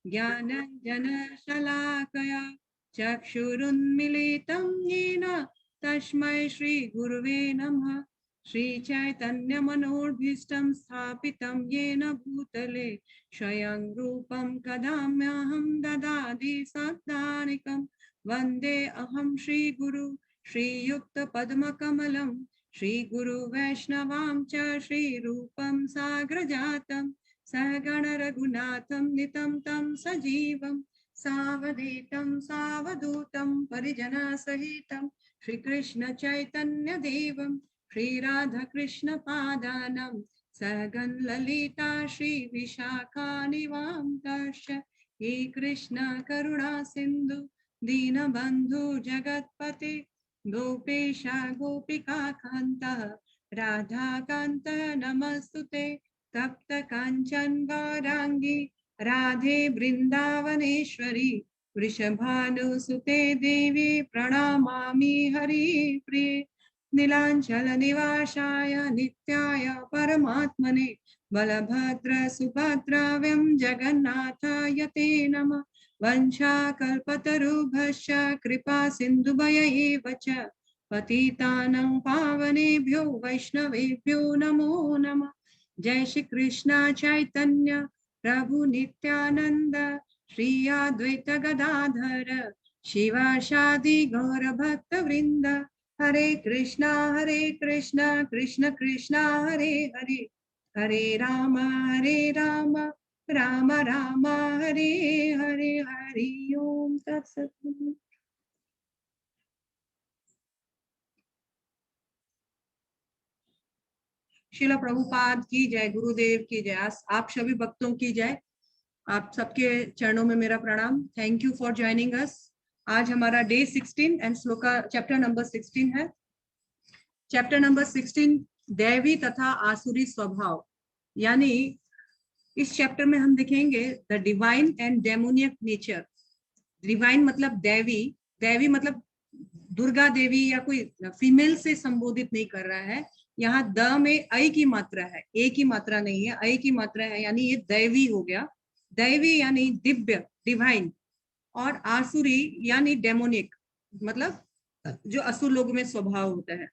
ज्ञानाञ्जनशलाकया चक्षुरुन्मिलितं येन तस्मै श्रीगुरुवे नमः। श्रीचैतन्यमनोभीष्टं स्थापितं येन भूतले स्वयं रूपं कदाम्यहं ददामि सदानिकं वन्दे अहं श्रीगुरु श्रीयुक्तपद्मकमलं श्रीगुरु वैष्णवां च श्रीरूपं साग्रजातं सहगण रघुनाथं नितं तं सजीवं सावधूतं सावधूतं परिजनसहितं श्रीकृष्ण चैतन्य देवं श्रीराधाकृष्ण पादानं सहगण ललिता श्री विशाखानिवां हे कृष्ण करुणा सिंधु दीनबंधु जगत्पते गोपेशा गोपिका कांत राधा कांत नमस्तुते तप्त कांचन गौरांगी राधे वृंदावनेश्वरी वृषभानुसुते देवी प्रणमामि हरिप्रिये नीलांचल निवासाय नित्याय परमात्मने बलभद्र सुभद्राव्यं जगन्नाथाय ते नमः। वंशाकल्पतरुभ्यश्च कृपा सिन्धुभयैव च पतितानां पावनेभ्यो वैष्णवेभ्यो नमो नमः। जय श्री कृष्ण चैतन्य प्रभु नित्यानंद श्री अद्वैत गदाधर शिवासादि गौर भक्त वृंद हरे कृष्णा कृष्ण कृष्णा हरे हरे हरे राम राम राम हरे हरे हरि ओम तत्सत। श्रील प्रभुपाद की जय, गुरुदेव की जय, आप सभी भक्तों की जय। आप सबके चरणों में मेरा प्रणाम। Thank you for joining us. आज हमारा day 16 and shloka chapter number 16 है। चैप्टर नंबर 16 दैवी तथा आसुरी स्वभाव, यानी इस चैप्टर में हम देखेंगे the divine and demoniac nature. Divine मतलब दैवी, दैवी मतलब दुर्गा देवी या कोई फीमेल से संबोधित नहीं कर रहा है। यहाँ द में ऐ की मात्रा है, ए की मात्रा नहीं है, ऐ की मात्रा है, यानी ये दैवी हो गया। दैवी यानी दिव्य, डिवाइन, और आसुरी यानी डेमोनिक, मतलब जो असुर लोगों में स्वभाव होता है।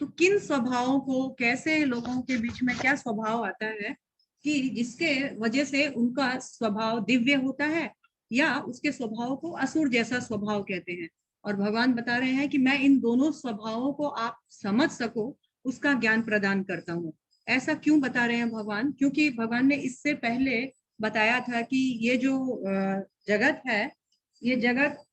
तो किन स्वभावों को, कैसे लोगों के बीच में क्या स्वभाव आता है कि जिसके वजह से उनका स्वभाव दिव्य होता है या उसके स्वभाव को असुर जैसा स्वभाव कहते हैं। और भगवान बता रहे हैं कि मैं इन दोनों स्वभावों को आप समझ सको उसका ज्ञान प्रदान करता हूँ। ऐसा क्यों बता रहे हैं भगवान? क्योंकि भगवान ने इससे पहले बताया था कि ये जो जगत है, ये जगत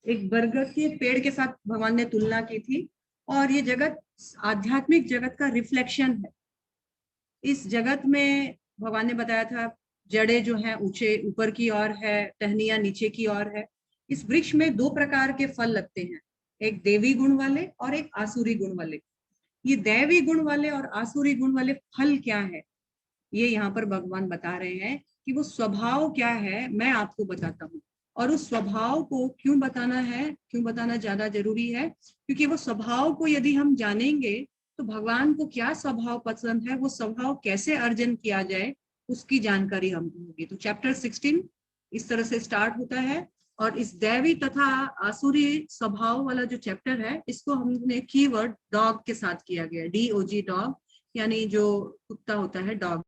एक बरगद के पेड़ के साथ भगवान ने तुलना की थी, और ये जगत आध्यात्मिक जगत का रिफ्लेक्शन है। इस जगत में भगवान ने बताया था जड़े जो हैं ऊंचे ऊपर की ओर है, टहनियां नीचे की ओर है। इस वृक्ष में दो प्रकार के फल लगते हैं, एक देवी गुण वाले और एक आसुरी गुण वाले। ये दैवी गुण वाले और आसुरी गुण वाले फल क्या है, ये यहाँ पर भगवान बता रहे हैं कि वो स्वभाव क्या है, मैं आपको बताता हूँ। और उस स्वभाव को क्यों बताना है, क्यों बताना ज्यादा जरूरी है, क्योंकि वो स्वभाव को यदि हम जानेंगे तो भगवान को क्या स्वभाव पसंद है, वो स्वभाव कैसे अर्जन किया जाए, उसकी जानकारी हम होगी। तो चैप्टर 16 इस तरह से स्टार्ट होता है, और इस दैवी तथा आसुरी स्वभाव वाला जो चैप्टर है, इसको हमने कीवर्ड डॉग के साथ किया गया, DOG डॉग, यानी जो कुत्ता होता है, डॉग।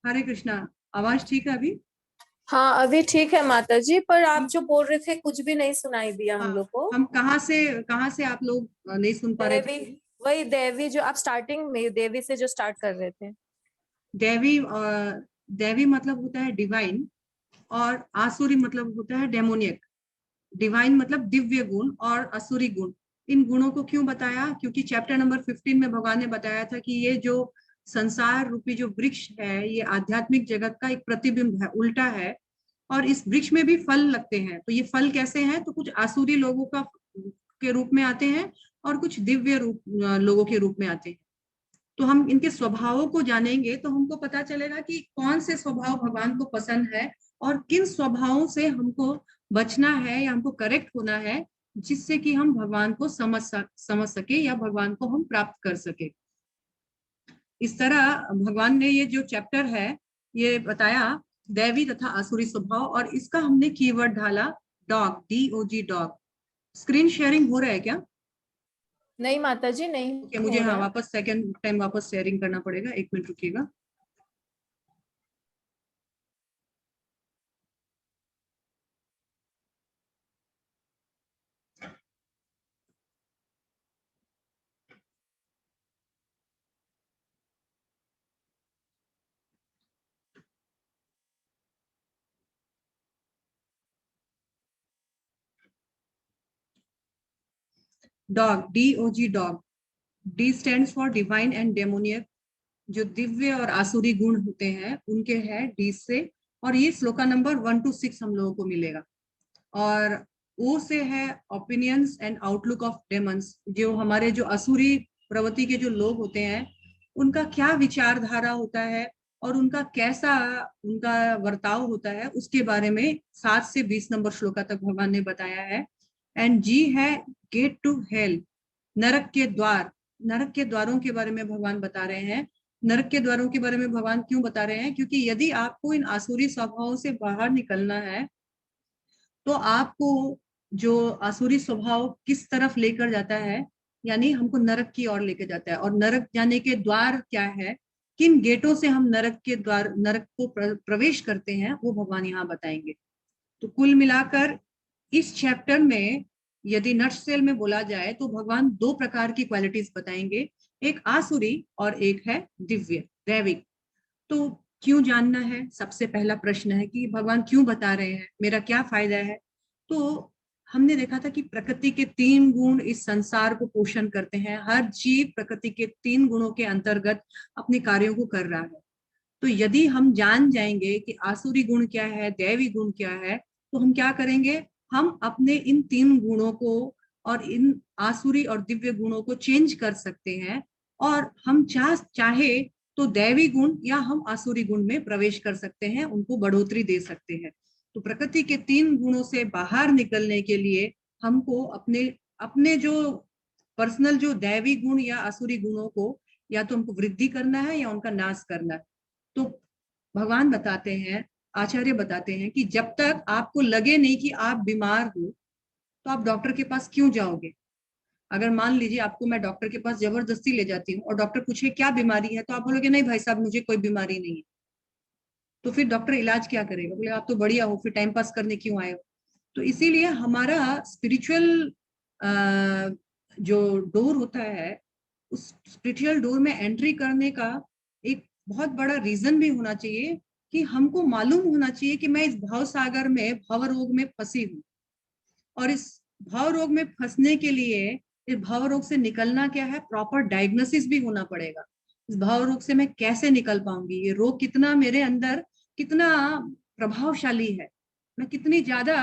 हरे कृष्णा, आवाज ठीक है अभी? हाँ अभी ठीक है माता जी, पर आप जो बोल रहे थे कुछ भी नहीं सुनाई दिया हम लोग को। हम कहाँ से आप लोग नहीं सुन पा रहे थे? वही देवी जो आप स्टार्टिंग में देवी से जो स्टार्ट कर रहे थे। देवी, देवी मतलब होता है डिवाइन, और आसुरी मतलब होता है डेमोनियक। डिवाइन मतलब दिव्य गुण और असुरी गुण। इन गुणों को क्यों बताया? क्योंकि चैप्टर नंबर 15 में भगवान ने बताया था कि ये जो संसार रूपी जो वृक्ष है, ये आध्यात्मिक जगत का एक प्रतिबिंब है, उल्टा है, और इस वृक्ष में भी फल लगते हैं। तो ये फल कैसे हैं? तो कुछ आसुरी लोगों का के रूप में आते हैं और कुछ दिव्य रूप लोगों के रूप में आते हैं। तो हम इनके स्वभावों को जानेंगे तो हमको पता चलेगा कि कौन से स्वभाव भगवान को पसंद है और किन स्वभावों से हमको बचना है या हमको करेक्ट होना है, जिससे कि हम भगवान को समझ सके या भगवान को हम प्राप्त कर सके। इस तरह भगवान ने ये जो चैप्टर है ये बताया दैवी तथा आसुरी स्वभाव, और इसका हमने कीवर्ड डाला dog, DOG dog. Screen sharing हो रहा है क्या? नहीं माता जी, नहीं ओके, मुझे हाँ वापस सेकंड टाइम वापस शेयरिंग करना पड़ेगा, 1 मिनट रुकिएगा। Dog, DOG dog. D stands for divine and demoniac. जो दिव्य और आसुरी गुण होते हैं उनके है D से, और ये श्लोका नंबर 1 to 6 हम लोगों को मिलेगा। और O से है opinions and outlook of demons. जो हमारे जो असुरी प्रवृत्ति के जो लोग होते हैं उनका क्या विचारधारा होता है और उनका कैसा उनका वर्ताव होता है, उसके बारे में 7 से 20 नंबर श्लोका तक भगवान ने बताया है। एंड G है गेट टू हेल, नरक के द्वार। नरक के द्वारों के बारे में भगवान बता रहे हैं। नरक के द्वारों के बारे में भगवान क्यों बता रहे हैं? क्योंकि यदि आपको इन आसुरी स्वभावों से बाहर निकलना है तो आपको जो आसुरी स्वभाव किस तरफ लेकर जाता है, यानी हमको नरक की ओर लेकर जाता है। और नरक जाने के द्वार क्या है, किन गेटों से हम नरक के द्वार, नरक को प्रवेश करते हैं, वो भगवान यहाँ बताएंगे। तो कुल मिलाकर इस चैप्टर में यदि नटशेल में बोला जाए तो भगवान 2 प्रकार की क्वालिटीज बताएंगे, एक आसुरी और एक है दिव्य दैविक। तो क्यों जानना है? सबसे पहला प्रश्न है कि भगवान क्यों बता रहे हैं, मेरा क्या फायदा है? तो हमने देखा था कि प्रकृति के 3 गुण इस संसार को पोषण करते हैं। हर जीव प्रकृति के 3 गुणों के अंतर्गत अपने कार्यों को कर रहा है। तो यदि हम जान जाएंगे कि आसुरी गुण क्या है, दैवी गुण क्या है, तो हम क्या करेंगे, हम अपने इन 3 गुणों को और इन आसुरी और दिव्य गुणों को चेंज कर सकते हैं, और हम चाहे तो दैवी गुण या हम आसुरी गुण में प्रवेश कर सकते हैं, उनको बढ़ोतरी दे सकते हैं। तो प्रकृति के 3 गुणों से बाहर निकलने के लिए हमको अपने अपने जो पर्सनल जो दैवी गुण या आसुरी गुणों को या तो हमको वृद्धि करना है या उनका नाश करना है। तो भगवान बताते हैं, आचार्य बताते हैं कि जब तक आपको लगे नहीं कि आप बीमार हो तो आप डॉक्टर के पास क्यों जाओगे? अगर मान लीजिए आपको मैं डॉक्टर के पास जबरदस्ती ले जाती हूँ और डॉक्टर पूछे क्या बीमारी है, तो आप बोलोगे नहीं भाई साहब मुझे कोई बीमारी नहीं है। तो फिर डॉक्टर इलाज क्या करेगा? बोले आप तो बढ़िया हो, फिर टाइम पास करने क्यों आए हो? तो इसीलिए हमारा स्पिरिचुअल जो डोर होता है, उस स्पिरिचुअल डोर में एंट्री करने का एक बहुत बड़ा रीजन भी होना चाहिए कि हमको मालूम होना चाहिए कि मैं इस भाव सागर में, भव रोग में फंसी हूँ, और इस भाव रोग में फंसने के लिए, इस भाव रोग से निकलना क्या है, प्रॉपर डायग्नोसिस भी होना पड़ेगा। इस भाव रोग से मैं कैसे निकल पाऊंगी, ये रोग कितना मेरे अंदर कितना प्रभावशाली है, मैं कितनी ज्यादा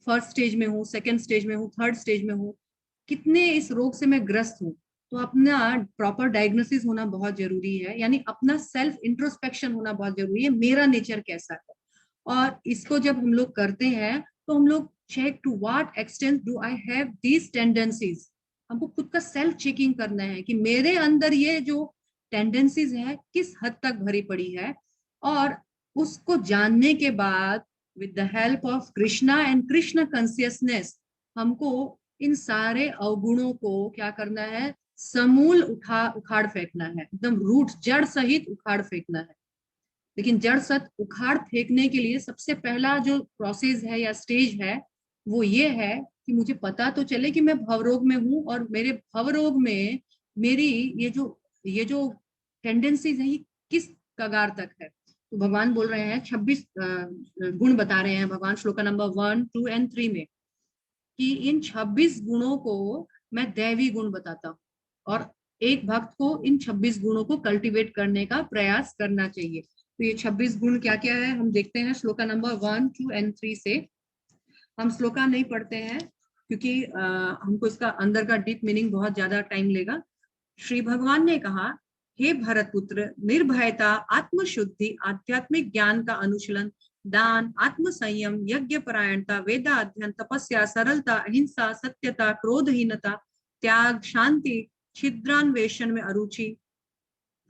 फर्स्ट स्टेज में हूँ, सेकेंड स्टेज में हूँ, थर्ड स्टेज में हूँ, कितने इस रोग से मैं ग्रस्त हूँ। तो अपना प्रॉपर डायग्नोसिस होना बहुत जरूरी है, यानी अपना सेल्फ इंट्रोस्पेक्शन होना बहुत जरूरी है, मेरा नेचर कैसा है। और इसको जब हम लोग करते हैं तो हम लोग check to what extent do I have these tendencies. हमको खुद का सेल्फ चेकिंग करना है कि मेरे अंदर ये जो टेंडेंसीज है किस हद तक भरी पड़ी है, और उसको जानने के बाद with the help of Krishna and Krishna consciousness हमको इन सारे अवगुणों को क्या करना है, समूल उखाड़ फेंकना है, एकदम रूट जड़ सहित उखाड़ फेंकना है। लेकिन जड़ सत उखाड़ फेंकने के लिए सबसे पहला जो प्रोसेस है या स्टेज है वो ये है कि मुझे पता तो चले कि मैं भवरोग में हूँ, और मेरे भवरोग में मेरी ये जो टेंडेंसीज है ये किस कगार तक है। तो भगवान बोल रहे हैं 26 गुण बता रहे हैं भगवान श्लोका नंबर 1, 2 and 3 में, कि इन 26 गुणों को मैं दैवी गुण बताता हूँ, और एक भक्त को इन 26 गुणों को कल्टीवेट करने का प्रयास करना चाहिए। तो ये 26 गुण क्या क्या है हम देखते हैं श्लोका नंबर 1, 2 and 3 से। हम श्लोका नहीं पढ़ते हैं, क्योंकि हमको इसका अंदर का डीप मीनिंग बहुत ज्यादा टाइम लेगा। श्री भगवान ने कहा, हे भरतपुत्र, निर्भयता, आत्मशुद्धि, आध्यात्मिक ज्ञान का अनुशीलन, दान, आत्म संयम, यज्ञ परायणता, वेदा अध्ययन, तपस्या, सरलता, अहिंसा, सत्यता, क्रोधहीनता, त्याग, शांति, छिद्रान्वेषण में अरुचि,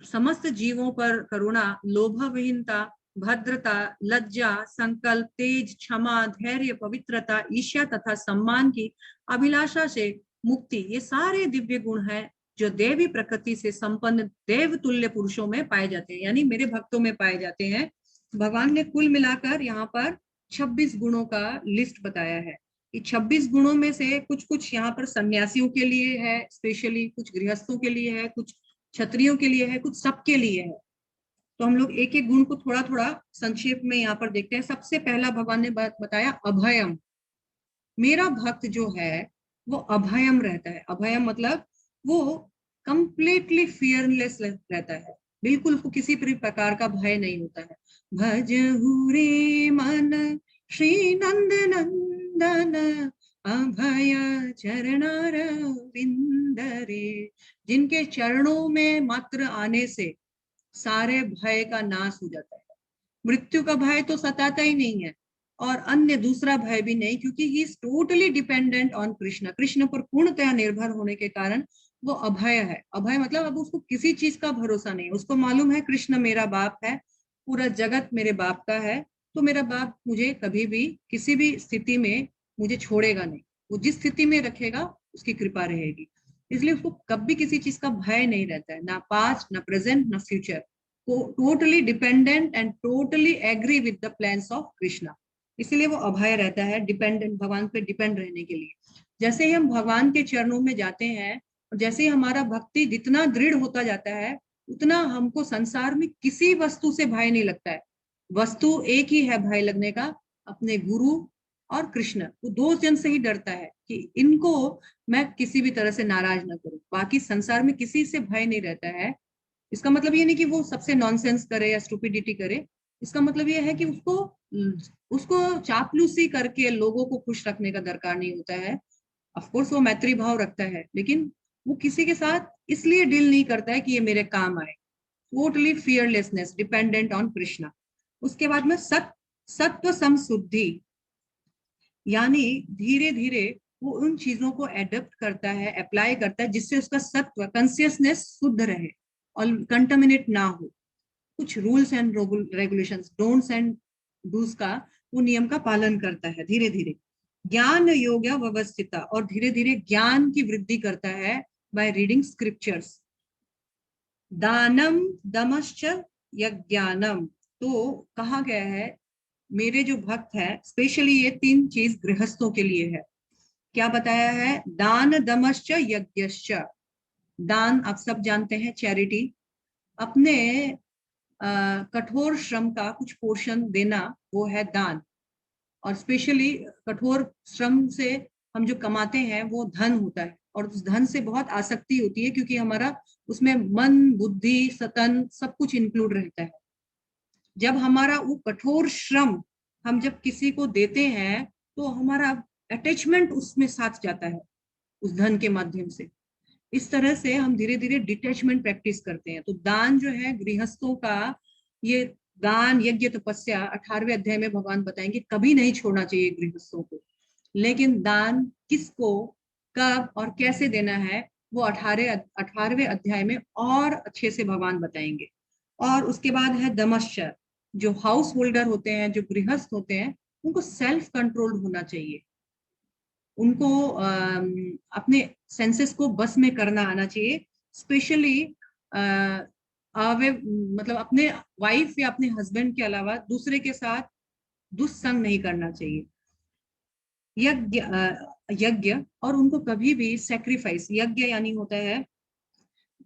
समस्त जीवों पर करुणा, लोभविहीनता, भद्रता, लज्जा, संकल्प, तेज, क्षमा, धैर्य, पवित्रता, ईर्ष्या तथा सम्मान की अभिलाषा से मुक्ति, ये सारे दिव्य गुण हैं जो देवी प्रकृति से संपन्न देव तुल्य पुरुषों में पाए जाते हैं, यानी मेरे भक्तों में पाए जाते हैं। भगवान ने कुल मिलाकर यहाँ पर 26 गुणों का लिस्ट बताया है। ये 26 गुणों में से कुछ कुछ यहाँ पर सन्यासियों के लिए है, स्पेशली कुछ गृहस्थों के लिए है, कुछ क्षत्रियों के लिए है, कुछ सबके लिए है। तो हम लोग एक एक गुण को थोड़ा थोड़ा संक्षेप में यहाँ पर देखते हैं। सबसे पहला भगवान ने बताया अभयम। मेरा भक्त जो है वो अभयम रहता है। अभयम मतलब वो कंप्लीटली फियरलेस रहता है, बिल्कुल उसको किसी भी प्रकार का भय नहीं होता है। भजहु रे मन श्री नंद नंदन अभय चरणारविंद रे, जिनके चरणों में मात्र आने से सारे भय का नाश हो जाता है। मृत्यु का भय तो सताता ही नहीं है और अन्य दूसरा भय भी नहीं, क्योंकि he is totally dependent on Krishna. Krishna पर पूर्णतः निर्भर होने के कारण वो अभय है। अभय मतलब अब उसको किसी चीज का भरोसा नहीं है, उसको मालूम है कृष्ण मेरा बाप है, पूरा जगत मेरे बाप का है, तो मेरा बाप मुझे कभी भी किसी भी स्थिति में मुझे छोड़ेगा नहीं, वो जिस स्थिति में रखेगा उसकी कृपा रहेगी। इसलिए उसको कभी किसी चीज का भय नहीं रहता है, ना पास्ट, ना प्रेजेंट, ना future. Totally dependent and totally agree with the plans of Krishna, इसलिए वो अभय रहता है, डिपेंडेंट, भगवान पे डिपेंड रहने के लिए। जैसे ही हम भगवान के चरणों में जाते हैं और जैसे ही हमारा भक्ति जितना दृढ़ होता जाता है, उतना हमको संसार में किसी वस्तु से भय नहीं लगता है। वस्तु एक ही है भय लगने का, अपने गुरु और कृष्ण। वो दो जन से ही डरता है कि इनको मैं किसी भी तरह से नाराज ना करूं, बाकी संसार में किसी से भय नहीं रहता है। इसका मतलब ये नहीं कि वो सबसे नॉनसेंस करे या स्टुपिडिटी करे, इसका मतलब ये है कि उसको उसको चापलूसी करके लोगों को खुश रखने का दरकार नहीं होता है। ऑफकोर्स वो मैत्री भाव रखता है, लेकिन वो किसी के साथ इसलिए डील नहीं करता है कि ये मेरे काम आए। Totally fearlessness, dependent on Krishna. उसके बाद में सत्व समशुद्धि, यानी धीरे धीरे वो उन चीजों को एडप्ट करता है, अप्लाई करता है, जिससे उसका सत्व, कॉन्शियसनेस शुद्ध रहे और कंटामिनेट ना हो। कुछ rules and regulations, don'ts and dos का वो नियम का पालन करता है धीरे धीरे। ज्ञान योग व्यवस्थिता, और धीरे धीरे ज्ञान की वृद्धि करता है बाय रीडिंग स्क्रिप्चर्स। दानम दमश्च यज्ञानम, तो कहा गया है मेरे जो भक्त है, स्पेशली ये तीन चीज गृहस्थों के लिए है। क्या बताया है? दान दमश्च यज्ञश्च। दान आप सब जानते हैं, चैरिटी, अपने कठोर श्रम का कुछ पोर्शन देना, वो है दान। और स्पेशली कठोर श्रम से हम जो कमाते हैं वो धन होता है, और उस धन से बहुत आसक्ति होती है, क्योंकि हमारा उसमें मन, बुद्धि, सतन सब कुछ इंक्लूड रहता है। जब हमारा वो कठोर श्रम हम जब किसी को देते हैं, तो हमारा अटैचमेंट उसमें साथ जाता है उस धन के माध्यम से। इस तरह से हम धीरे धीरे डिटैचमेंट प्रैक्टिस करते हैं। तो दान जो है गृहस्थों का, ये दान, यज्ञ, तपस्या 18वें अध्याय में भगवान बताएंगे कभी नहीं छोड़ना चाहिए गृहस्थों को। लेकिन दान किसको, कब और कैसे देना है, वो 18वें अध्याय में और अच्छे से भगवान बताएंगे। और उसके बाद है दमश्चर्य। जो हाउस होल्डर होते हैं, जो गृहस्थ होते हैं, उनको सेल्फ कंट्रोल होना चाहिए, उनको अपने सेंसेस को बस में करना आना चाहिए। स्पेशली मतलब अपने वाइफ या अपने हस्बैंड के अलावा दूसरे के साथ दुस्संग नहीं करना चाहिए। यज्ञ, और उनको कभी भी सैक्रिफाइस, यज्ञ यानी होता है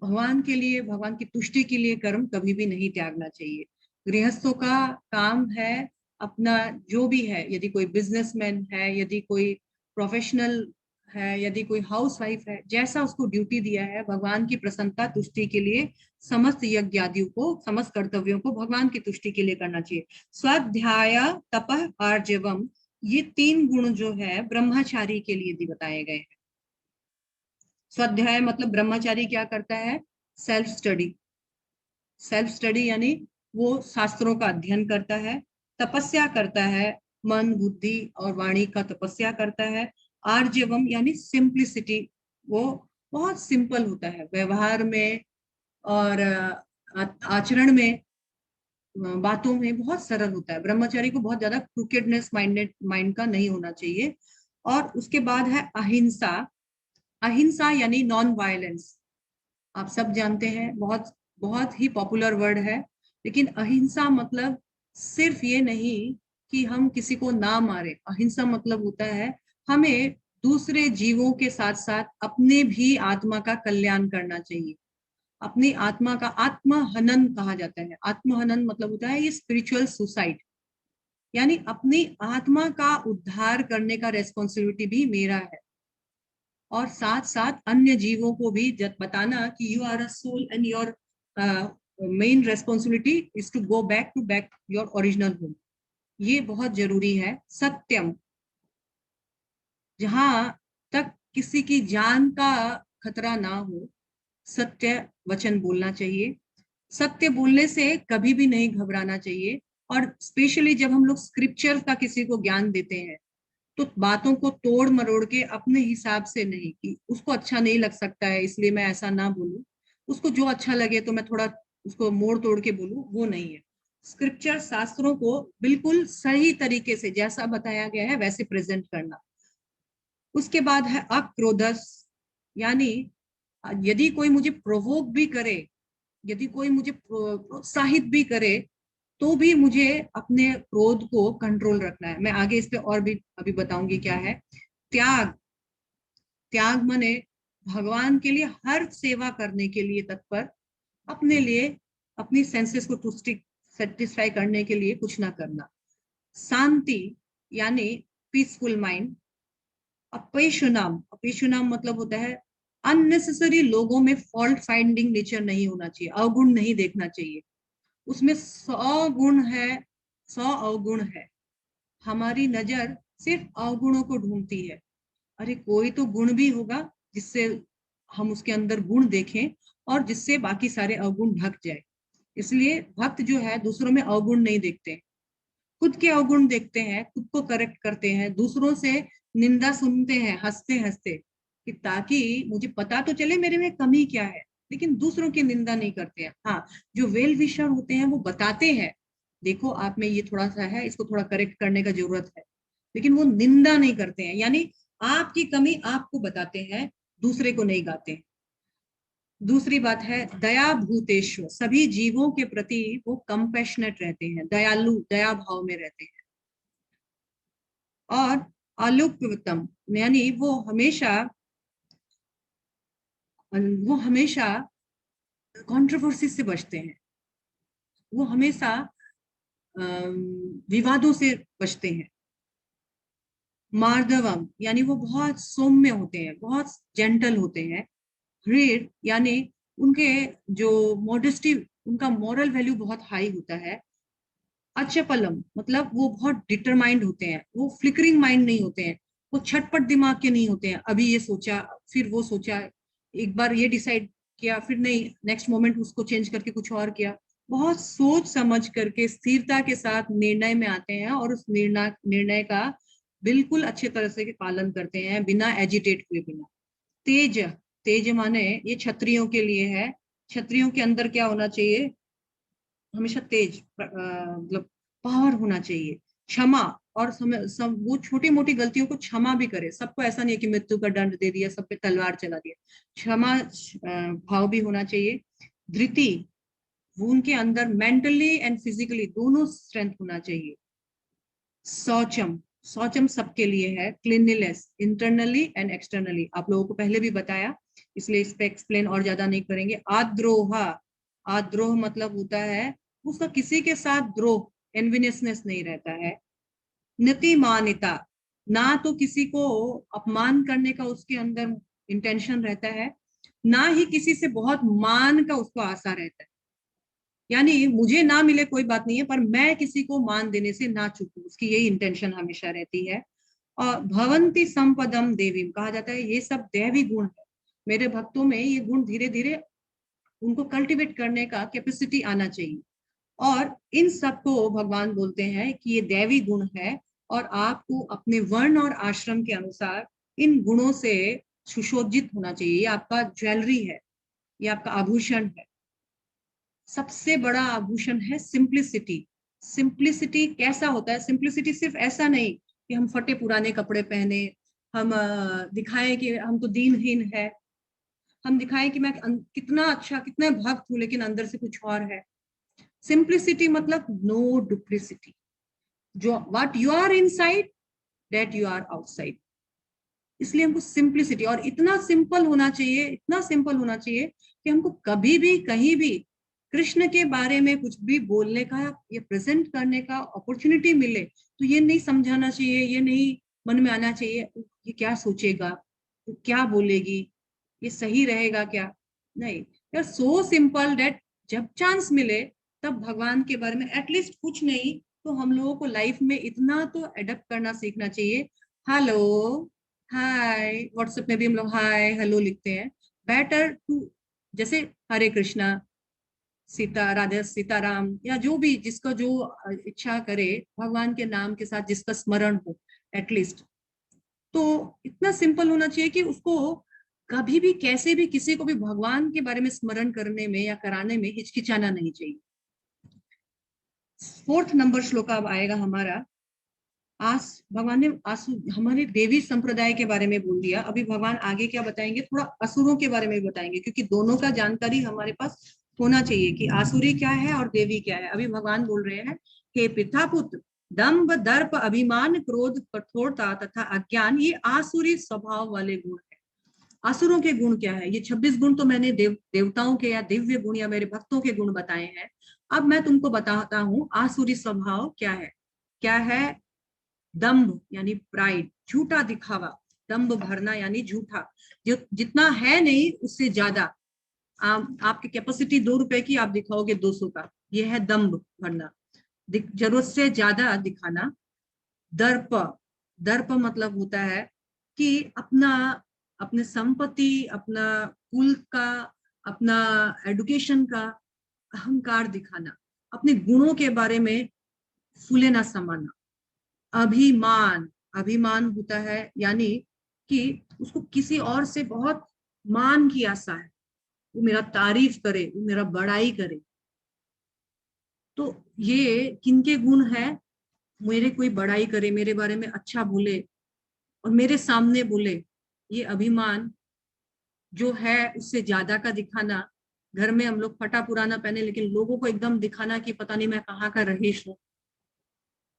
भगवान के लिए, भगवान की तुष्टि के लिए कर्म कभी भी नहीं त्यागना चाहिए। गृहस्थों का काम है अपना जो भी है, यदि कोई बिजनेसमैन है, यदि कोई प्रोफेशनल है, यदि कोई हाउसवाइफ है, जैसा उसको ड्यूटी दिया है भगवान की प्रसन्नता, तुष्टि के लिए समस्त यज्ञ आदियों को, समस्त कर्तव्यों को भगवान की तुष्टि के लिए करना चाहिए। स्वाध्याय तपः आर्जवम, ये 3 गुण जो है ब्रह्मचारी के लिए भी बताए गए हैं। स्वाध्याय मतलब ब्रह्मचारी क्या करता है? Self study. सेल्फ स्टडी यानी वो शास्त्रों का अध्ययन करता है, तपस्या करता है, मन बुद्धि और वाणी का तपस्या करता है। आर्जवम यानी सिंप्लिसिटी, वो बहुत सिंपल होता है व्यवहार में और आचरण में, बातों में बहुत सरल होता है। ब्रह्मचारी को बहुत ज्यादा क्रूकेडनेस माइंड का नहीं होना चाहिए। और उसके बाद है अहिंसा। अहिंसा यानी नॉन वायलेंस। आप सब जानते हैं, बहुत बहुत ही पॉपुलर वर्ड है, लेकिन अहिंसा मतलब सिर्फ ये नहीं कि हम किसी को ना मारे। अहिंसा मतलब होता है हमें दूसरे जीवों के साथ साथ अपने भी आत्मा का कल्याण करना चाहिए। अपनी आत्मा का आत्महनन कहा जाता है। आत्महनन मतलब होता है ये स्पिरिचुअल सुसाइड, यानी अपनी आत्मा का उद्धार करने का रेस्पॉन्सिबिलिटी भी मेरा है। और साथ साथ अन्य जीवों को भी बताना कि you are a soul and your main responsibility is to go back your original home. ये बहुत जरूरी है। सत्यम, जहां तक किसी की जान का खतरा ना हो, सत्य वचन बोलना चाहिए। सत्य बोलने से कभी भी नहीं घबराना चाहिए। और स्पेशली जब हम लोग स्क्रिप्चर का किसी को ज्ञान देते हैं तो बातों को तोड़ मरोड़ के अपने हिसाब से नहीं, कि उसको अच्छा नहीं लग सकता है इसलिए मैं ऐसा ना बोलूं, उसको जो अच्छा लगे तो मैं थोड़ा उसको मोड़ तोड़ के बोलूं, वो नहीं है। स्क्रिप्चर शास्त्रों को बिल्कुल सही तरीके से जैसा बताया गया है वैसे प्रेजेंट करना। उसके बाद है अक्रोधस, यानी यदि कोई मुझे प्रोवोक भी करे, यदि कोई मुझे प्रोत्साहित भी करे, तो भी मुझे अपने क्रोध को कंट्रोल रखना है। मैं आगे इस पे और भी अभी बताऊंगी क्या है। त्याग, त्याग माने भगवान के लिए हर सेवा करने के लिए तत्पर, अपने लिए अपनी सेंसेस को सेटिस्फाई करने के लिए कुछ ना करना। शांति यानी पीसफुल माइंड। अपेशुनाम, अपेशुनाम मतलब होता है अननेसेसरी लोगों में फॉल्ट फाइंडिंग नेचर नहीं होना चाहिए, अवगुण नहीं देखना चाहिए। उसमें 100 गुण है, 100 अवगुण है, हमारी नजर सिर्फ अवगुणों को ढूंढती है। अरे कोई तो गुण भी होगा जिससे हम उसके अंदर गुण देखें और जिससे बाकी सारे अवगुण ढक जाए। इसलिए भक्त जो है दूसरों में अवगुण नहीं देखते, खुद के अवगुण देखते हैं, खुद को करेक्ट करते हैं, दूसरों से निंदा सुनते हैं हंसते हंसते, कि ताकि मुझे पता तो चले मेरे में कमी क्या है। लेकिन दूसरों की निंदा नहीं करते हैं। हाँ, जो वेल विशर होते हैं वो बताते हैं, देखो आप में ये थोड़ा सा है, इसको थोड़ा करेक्ट करने का जरूरत है, लेकिन वो निंदा नहीं करते हैं। यानी आपकी कमी आपको बताते हैं, दूसरे को नहीं गाते। दूसरी बात है दया भूतेश्वर, सभी जीवों के प्रति वो कंपैशनेट रहते हैं, दयालु, दया भाव में रहते हैं। और अलुप्तम यानी वो हमेशा कंट्रोवर्सी से बचते हैं, वो हमेशा विवादों से बचते हैं। मार्दवम यानी वो बहुत सौम्य होते हैं, बहुत जेंटल होते हैं। ह्रीर यानी उनके जो मॉडेस्टी, उनका मॉरल वैल्यू बहुत हाई होता है। अचपलम मतलब वो बहुत डिटरमाइंड होते हैं, वो फ्लिकरिंग माइंड नहीं होते हैं, वो छटपट दिमाग के नहीं होते हैं। अभी ये सोचा फिर वो सोचा, एक बार ये डिसाइड किया फिर नहीं, नेक्स्ट मोमेंट उसको चेंज करके कुछ और किया। बहुत सोच समझ करके स्थिरता के साथ निर्णय में आते हैं और उस निर्णय का बिल्कुल अच्छे तरह से पालन करते हैं, बिना एजिटेट हुए बिना। तेज, तेज माने ये क्षत्रियों के लिए है। क्षत्रियों के अंदर क्या होना चाहिए? हमेशा तेज, मतलब पावर होना चाहिए। क्षमा, और वो छोटी मोटी गलतियों को क्षमा भी करे। सबको ऐसा नहीं है कि मृत्यु का दंड दे दिया, सब पे तलवार चला दिया। क्षमा भाव भी होना चाहिए। धृति, वो उनके अंदर मेंटली एंड फिजिकली दोनों स्ट्रेंथ होना चाहिए। शौचम, शौचम सबके लिए है। क्लीनलीनेस इंटरनली एंड एक्सटर्नली, आप लोगों को पहले भी बताया, इसलिए इस पे एक्सप्लेन और ज्यादा नहीं करेंगे। आद्रोह, आद्रोह मतलब होता है उसका किसी के साथ द्रोह, एनविनियसनेस नहीं रहता है। नीतिमानिता, ना तो किसी को अपमान करने का उसके अंदर इंटेंशन रहता है, ना ही किसी से बहुत मान का उसको आशा रहता है। यानी मुझे ना मिले कोई बात नहीं है, पर मैं किसी को मान देने से ना चूकूं, उसकी यही इंटेंशन हमेशा रहती है। और भवंती संपदम देवीम कहा जाता है, ये सब दैवी गुण है। मेरे भक्तों में ये गुण धीरे धीरे उनको कल्टीवेट करने का कैपेसिटी आना चाहिए। और इन सबको भगवान बोलते हैं कि ये दैवी गुण है, और आपको अपने वर्ण और आश्रम के अनुसार इन गुणों से सुशोभित होना चाहिए। ये आपका ज्वेलरी है, ये आपका आभूषण है। सबसे बड़ा आभूषण है सिंप्लिसिटी। सिंप्लिसिटी कैसा होता है? सिंप्लिसिटी सिर्फ ऐसा नहीं कि हम फटे पुराने कपड़े पहने, हम दिखाएं कि हम तो दीनहीन है, हम दिखाएं कि मैं कितना अच्छा, कितना भक्त हूं, लेकिन अंदर से कुछ और है। सिंप्लिसिटी मतलब नो डुप्लिसिटी। जो what you are inside that you are outside. इसलिए हमको सिंप्लिसिटी, और इतना सिंपल होना चाहिए, इतना सिंपल होना चाहिए कि हमको कभी भी कहीं भी कृष्ण के बारे में कुछ भी बोलने का या प्रेजेंट करने का अपॉर्चुनिटी मिले तो ये नहीं समझाना चाहिए, ये नहीं मन में आना चाहिए ये क्या सोचेगा, वो क्या बोलेगी, ये सही रहेगा क्या। नहीं, यार सो सिंपल दैट जब चांस मिले तब भगवान के बारे में एटलीस्ट कुछ नहीं तो हम लोगों को लाइफ में इतना तो एडप्ट करना सीखना चाहिए। हेलो, हाय, व्हाट्सएप में भी हम लोग हाय हेलो लिखते हैं। बेटर टू, जैसे हरे कृष्णा, सीता राधे, सीताराम, या जो भी जिसका जो इच्छा करे भगवान के नाम के साथ जिसका स्मरण हो एटलीस्ट, तो इतना सिंपल होना चाहिए कि उसको कभी भी कैसे भी किसी को भी भगवान के बारे में स्मरण करने में या कराने में हिचकिचाना नहीं चाहिए। 4th नंबर श्लोक अब आएगा हमारा। भगवान ने हमारे देवी संप्रदाय के बारे में बोल दिया। अभी भगवान आगे क्या बताएंगे, थोड़ा असुरों के बारे में बताएंगे, क्योंकि दोनों का जानकारी हमारे पास होना चाहिए कि आसुरी क्या है और देवी क्या है। अभी भगवान बोल रहे हैं, हे पितापुत्र, दंभ, दर्प, अभिमान, क्रोध, कठोरता तथा अज्ञान ये आसुरी स्वभाव वाले गुण है। आसुरों के गुण क्या है? ये 26 गुण तो मैंने देवताओं के या दिव्य गुण या मेरे भक्तों के गुण बताए हैं। अब मैं तुमको बताता हूँ आसुरी स्वभाव क्या है। क्या है? दंभ यानी प्राइड, झूठा दिखावा। दंभ भरना यानी झूठा, जो जितना है नहीं उससे ज्यादा। आपकी कैपेसिटी 2 रुपए की, आप दिखाओगे 200 का, ये है दंभ भरना, जरूरत से ज्यादा दिखाना। दर्प, दर्प मतलब होता है कि अपने संपत्ति, अपना कुल का, अपना एडुकेशन का अहंकार दिखाना, अपने गुणों के बारे में फूले ना समाना। अभिमान, अभिमान होता है यानी कि उसको किसी और से बहुत मान की आशा है, वो मेरा तारीफ करे, वो मेरा बड़ाई करे। तो ये किनके गुण है? मेरे कोई बड़ाई करे, मेरे बारे में अच्छा बोले और मेरे सामने बोले, ये अभिमान जो है उससे ज्यादा का दिखाना। घर में हम लोग फटा पुराना पहने लेकिन लोगों को एकदम दिखाना कि पता नहीं मैं कहाँ का रहीश हूँ।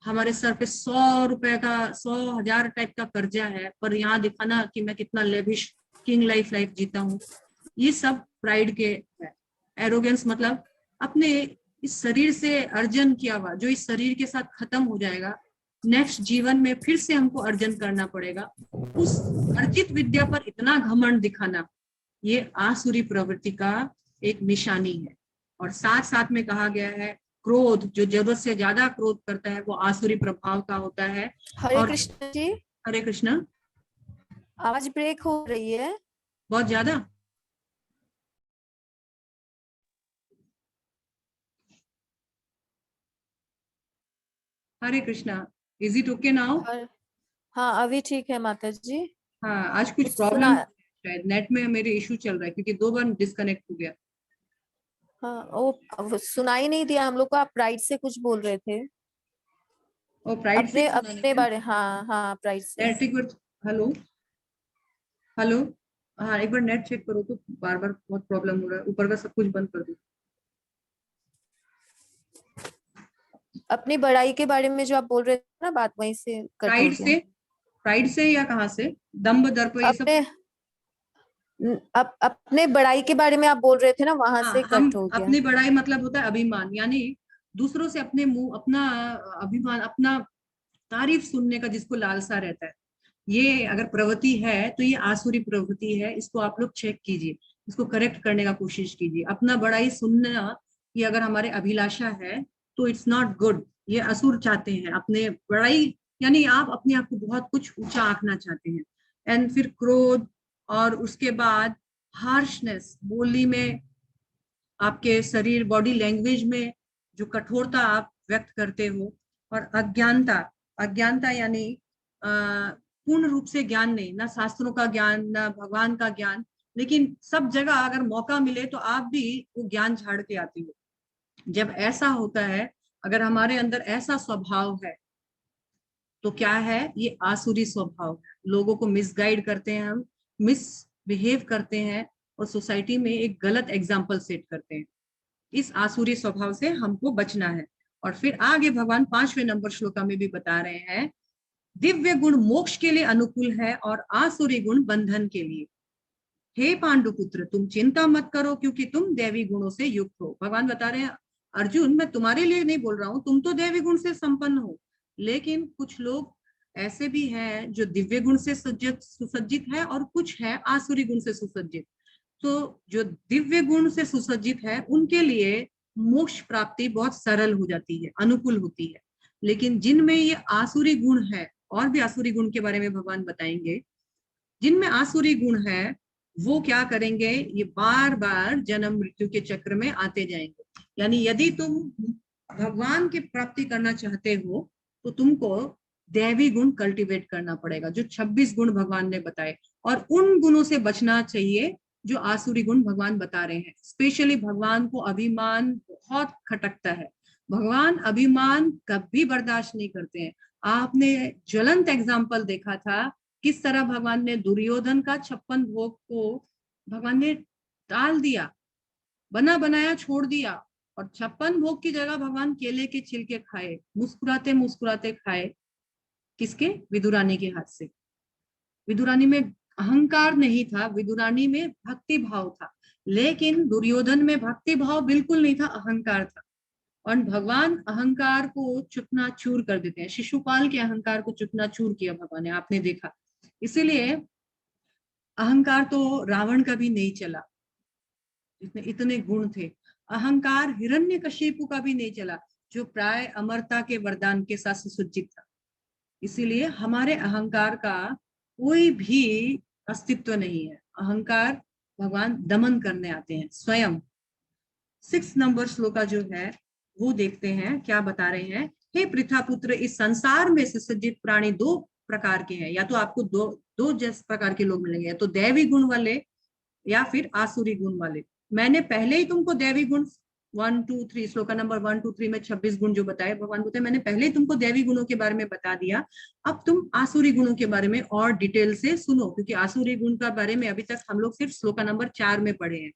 हमारे सर पे 100 रुपए का, 100,000 टाइप का कर्जा है, पर यहाँ दिखाना कि मैं कितना लेविश किंग लाइफ जीता हूँ। ये सब प्राइड के है। एरोगेंस मतलब अपने इस शरीर से अर्जन किया हुआ, जो इस शरीर के साथ खत्म हो जाएगा, नेक्स्ट जीवन में फिर से हमको अर्जन करना पड़ेगा, उस अर्जित विद्या पर इतना घमंड दिखाना, ये आसुरी प्रवृत्ति का एक निशानी है। और साथ साथ में कहा गया है, क्रोध, जो जरूरत से ज्यादा क्रोध करता है वो आसुरी प्रभाव का होता है। हरे और कृष्ण जी, हरे कृष्ण, आवाज ब्रेक हो रही है बहुत ज्यादा। Hare Krishna, is it okay now? हाँ अभी ठीक है माता जी। हाँ, आज कुछ सुना, प्रॉब्लम शायद नेट में मेरे इशू चल रहा है, क्योंकि 2 बार डिस्कनेक्ट हो गया। हाँ वो सुनाई नहीं दिया हम लोग को, आप प्राइड से कुछ बोल रहे थे और प्राइड से अपने सुना नहीं अपने क्या? बारे। हाँ हाँ प्राइड से। नेट एक बार, हेलो हेलो, हाँ एक बार नेट चेक करो तो, बार बार बहुत प्रॉब्लम हो रहा है, ऊपर का सब कुछ बंद कर दो। अपनी बड़ाई के बारे में जो आप बोल रहे थे ना, बात वहीं से कट हो प्राइड गया। से, प्राइड से या कहाँ से? दम्भ दर्प ये सब? अपने अपने बड़ाई के बारे में आप बोल रहे थे ना, वहां हाँ, से हम कट हो गया। अपनी बड़ाई मतलब होता है अभिमान, यानी दूसरों से अपने मुंह, अपना अभिमान, अपना तारीफ सुनने का जिसको लालसा रहता है, ये अगर प्रवृत्ति है तो ये आसुरी प्रवृत्ति है। इसको आप लोग चेक कीजिए, इसको करेक्ट करने का कोशिश कीजिए। अपना बड़ाई सुनना ये अगर हमारे अभिलाषा है तो इट्स नॉट गुड। ये असुर चाहते हैं अपने बड़ाई, यानी आप अपने आप को बहुत कुछ ऊंचा आंकना चाहते हैं। एंड फिर क्रोध, और उसके बाद हार्शनेस, बोली में, आपके शरीर बॉडी लैंग्वेज में जो कठोरता आप व्यक्त करते हो। और अज्ञानता, अज्ञानता यानी पूर्ण रूप से ज्ञान नहीं, ना शास्त्रों का ज्ञान ना भगवान का ज्ञान, लेकिन सब जगह अगर मौका मिले तो आप भी वो ज्ञान झाड़ के आती हो। जब ऐसा होता है, अगर हमारे अंदर ऐसा स्वभाव है तो क्या है, ये आसुरी स्वभाव है। लोगों को मिसगाइड करते हैं हम, मिसबिहेव करते हैं और सोसाइटी में एक गलत एग्जाम्पल सेट करते हैं। इस आसुरी स्वभाव से हमको बचना है। और फिर आगे भगवान 5वें नंबर श्लोका में भी बता रहे हैं, दिव्य गुण मोक्ष के लिए अनुकूल है और आसुरी गुण बंधन के लिए। हे पांडुपुत्र, तुम चिंता मत करो क्योंकि तुम दैवी गुणों से युक्त हो। भगवान बता रहे हैं, अर्जुन मैं तुम्हारे लिए नहीं बोल रहा हूं, तुम तो दैवी गुण से संपन्न हो, लेकिन कुछ लोग ऐसे भी हैं जो दिव्य गुण से सुसज्जित है और कुछ है आसुरी गुण से सुसज्जित। तो जो दिव्य गुण से सुसज्जित है उनके लिए मोक्ष प्राप्ति बहुत सरल हो जाती है, अनुकूल होती है। लेकिन जिनमें ये आसुरी गुण है, और भी आसुरी गुण के बारे में भगवान बताएंगे, जिनमें आसुरी गुण है वो क्या करेंगे, ये बार बार जन्म मृत्यु के चक्र में आते जाएंगे। यानी यदि तुम भगवान की प्राप्ति करना चाहते हो तो तुमको दैवी गुण कल्टीवेट करना पड़ेगा, जो 26 गुण भगवान ने बताए। और उन गुणों से बचना चाहिए जो आसुरी गुण भगवान बता रहे हैं। स्पेशली भगवान को अभिमान बहुत खटकता है, भगवान अभिमान कभी बर्दाश्त नहीं करते हैं। आपने ज्वलंत एग्जाम्पल देखा था, किस तरह भगवान ने दुर्योधन का 56 भोग को भगवान ने टाल दिया, बना बनाया छोड़ दिया, और 56 भोग की जगह भगवान केले के छिलके खाए, मुस्कुराते मुस्कुराते खाए। किसके? विदुरानी के हाथ से। विदुरानी में अहंकार नहीं था, विदुरानी में भक्ति भाव था, लेकिन दुर्योधन में भक्ति भाव बिल्कुल नहीं था, अहंकार था। और भगवान अहंकार को चुकना चूर कर देते हैं। शिशुपाल के अहंकार को चुकना चूर किया भगवान ने, आपने देखा। इसीलिए अहंकार तो रावण का भी नहीं चला, इतने इतने गुण थे। अहंकार हिरण्यकशिपु का भी नहीं चला, जो प्राय अमरता के वरदान के साथ सुसज्जित था। इसीलिए हमारे अहंकार का कोई भी अस्तित्व नहीं है। अहंकार भगवान दमन करने आते हैं स्वयं। 6 नंबर श्लोका जो है वो देखते हैं, क्या बता रहे हैं। हे पृथापुत्र, इस संसार में सुसज्जित प्राणी 2 प्रकार के हैं। या तो आपको दो जैसे प्रकार के लोग मिलेंगे, या तो दैवी गुण वाले या फिर आसुरी गुण वाले। मैंने पहले ही तुमको दैवी गुण 1 2 3 श्लोका नंबर 1 2 3 में 26 गुण जो बताए, भगवान बोलते हैं मैंने पहले ही तुमको दैवी गुणों के बारे में बता दिया, अब तुम आसुरी गुणों के बारे में और डिटेल से सुनो। क्योंकि आसुरी गुण का बारे में अभी तक हम लोग सिर्फ श्लोका नंबर 4 में पढ़े हैं,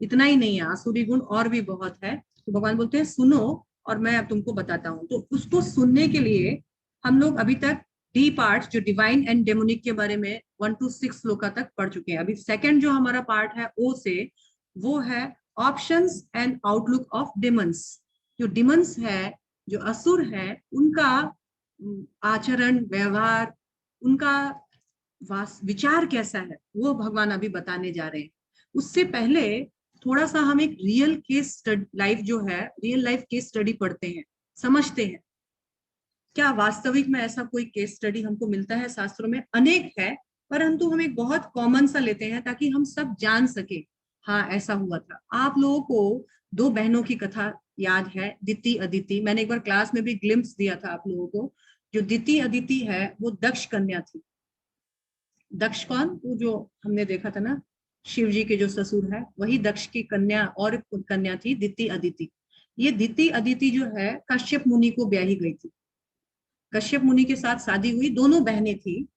इतना ही नहीं है, आसुरी गुण और भी बहुत है। तो भगवान बोलते हैं सुनो और मैं अब तुमको बताता हूँ। तो उसको सुनने के लिए हम लोग अभी तक डी पार्ट जो डिवाइन एंड डेमोनिक के बारे में 1 to 6 श्लोका तक पढ़ चुके हैं। अभी सेकंड जो हमारा पार्ट है ओ से, वो है options and outlook of demons. जो डिमंस है, जो असुर है, उनका आचरण, व्यवहार, उनका विचार कैसा है, वो भगवान अभी बताने जा रहे हैं। उससे पहले थोड़ा सा हम एक रियल केस लाइफ जो है, रियल लाइफ केस स्टडी पढ़ते हैं, समझते हैं। क्या वास्तविक में ऐसा कोई केस स्टडी हमको मिलता है? शास्त्रों में अनेक है, परंतु हम एक बहुत कॉमन सा लेते हैं ताकि हम सब जान सके, हाँ ऐसा हुआ था। आप लोगों को 2 बहनों की कथा याद है, दिति अदिति। मैंने एक बार क्लास में भी ग्लिम्स दिया था आप लोगों को। जो दिति अदिति है वो दक्ष कन्या थी। दक्ष कौन? वो जो हमने देखा था ना, शिव जी के जो ससुर है, वही दक्ष की कन्या और कन्या थी दिति अदिति। ये दिति अदिति जो है कश्यप मुनि को ब्याही गई थी। कश्यप मुनि के साथ शादी हुई, दोनों बहनें थी।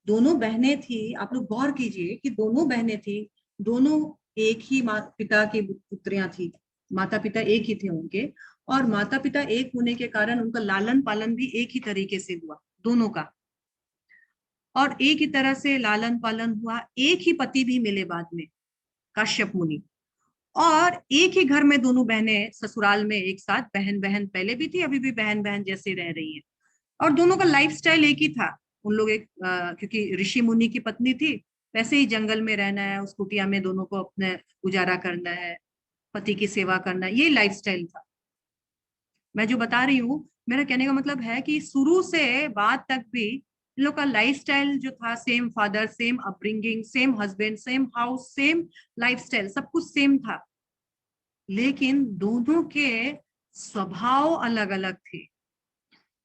दोनों बहनें थी, आप लोग गौर कीजिए कि दोनों बहनें थी, दोनों एक ही माता पिता की पुत्रियां थी, माता पिता एक ही थे उनके। और माता पिता एक होने के कारण उनका लालन पालन भी एक ही तरीके से हुआ दोनों का, और एक ही तरह से लालन पालन हुआ। एक ही पति भी मिले बाद में, कश्यप मुनि। और एक ही घर में दोनों बहनें ससुराल में एक साथ, बहन बहन पहले भी थी, अभी भी बहन बहन जैसे रह रही हैं। और दोनों का लाइफस्टाइल एक ही था। उन लोग एक क्योंकि ऋषि मुनि की पत्नी थी, वैसे ही जंगल में रहना है, उस कुटिया में दोनों को अपने गुजारा करना है। पति की सेवा करना, ये लाइफस्टाइल था। मैं जो बता रही हूँ, मेरा कहने का मतलब है कि शुरू से बाद तक भी इन लोग का लाइफस्टाइल जो था, same father, same upbringing, same husband, same house, same lifestyle, सब कुछ सेम था, लेकिन दोनों के स्वभाव अलग अलग थे।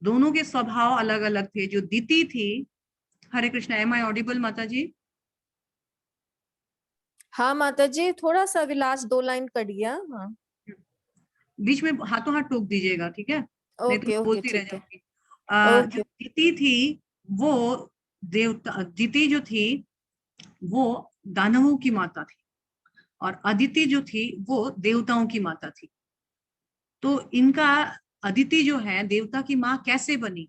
दोनों के स्वभाव अलग अलग थे। जो दीति थी, हरे कृष्णा, एम आई ऑडिबल माता जी? हाँ माता जी, थोड़ा सा अभी लास्ट 2 लाइन कट गया। हाँ बीच में हाथों हाथ टोक दीजिएगा, ठीक है, नहीं तो ओके मैं ओके बोलती रह ठीक है। जाऊंगी। जो ओके दीति थी, वो देवता, दीति जो थी वो दानवों की माता थी, और अदिति जो थी वो देवताओं की माता थी। तो इनका, अदिति जो है देवता की माँ कैसे बनी,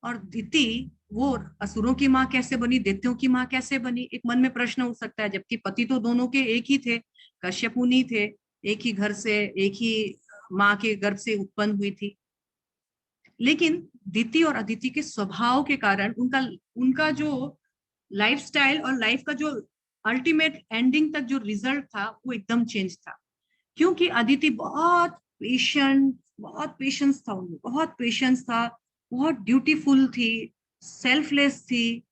और दिति वो असुरों की माँ कैसे बनी, दैत्यों की माँ कैसे बनी? एक मन में प्रश्न उठ सकता है, जबकि पति तो दोनों के एक ही थे, कश्यप मुनि थे, एक ही घर से, एक ही माँ के गर्भ से उत्पन्न हुई थी। लेकिन दिति और अदिति के स्वभाव के कारण उनका उनका जो लाइफस्टाइल और लाइफ का जो अल्टीमेट एंडिंग तक जो रिजल्ट था वो एकदम चेंज था। क्योंकि अदिति बहुत पेशेंस था उनमें, बहुत पेशेंस था, बहुत ड्यूटीफुल थी, सेल्फलेस थी,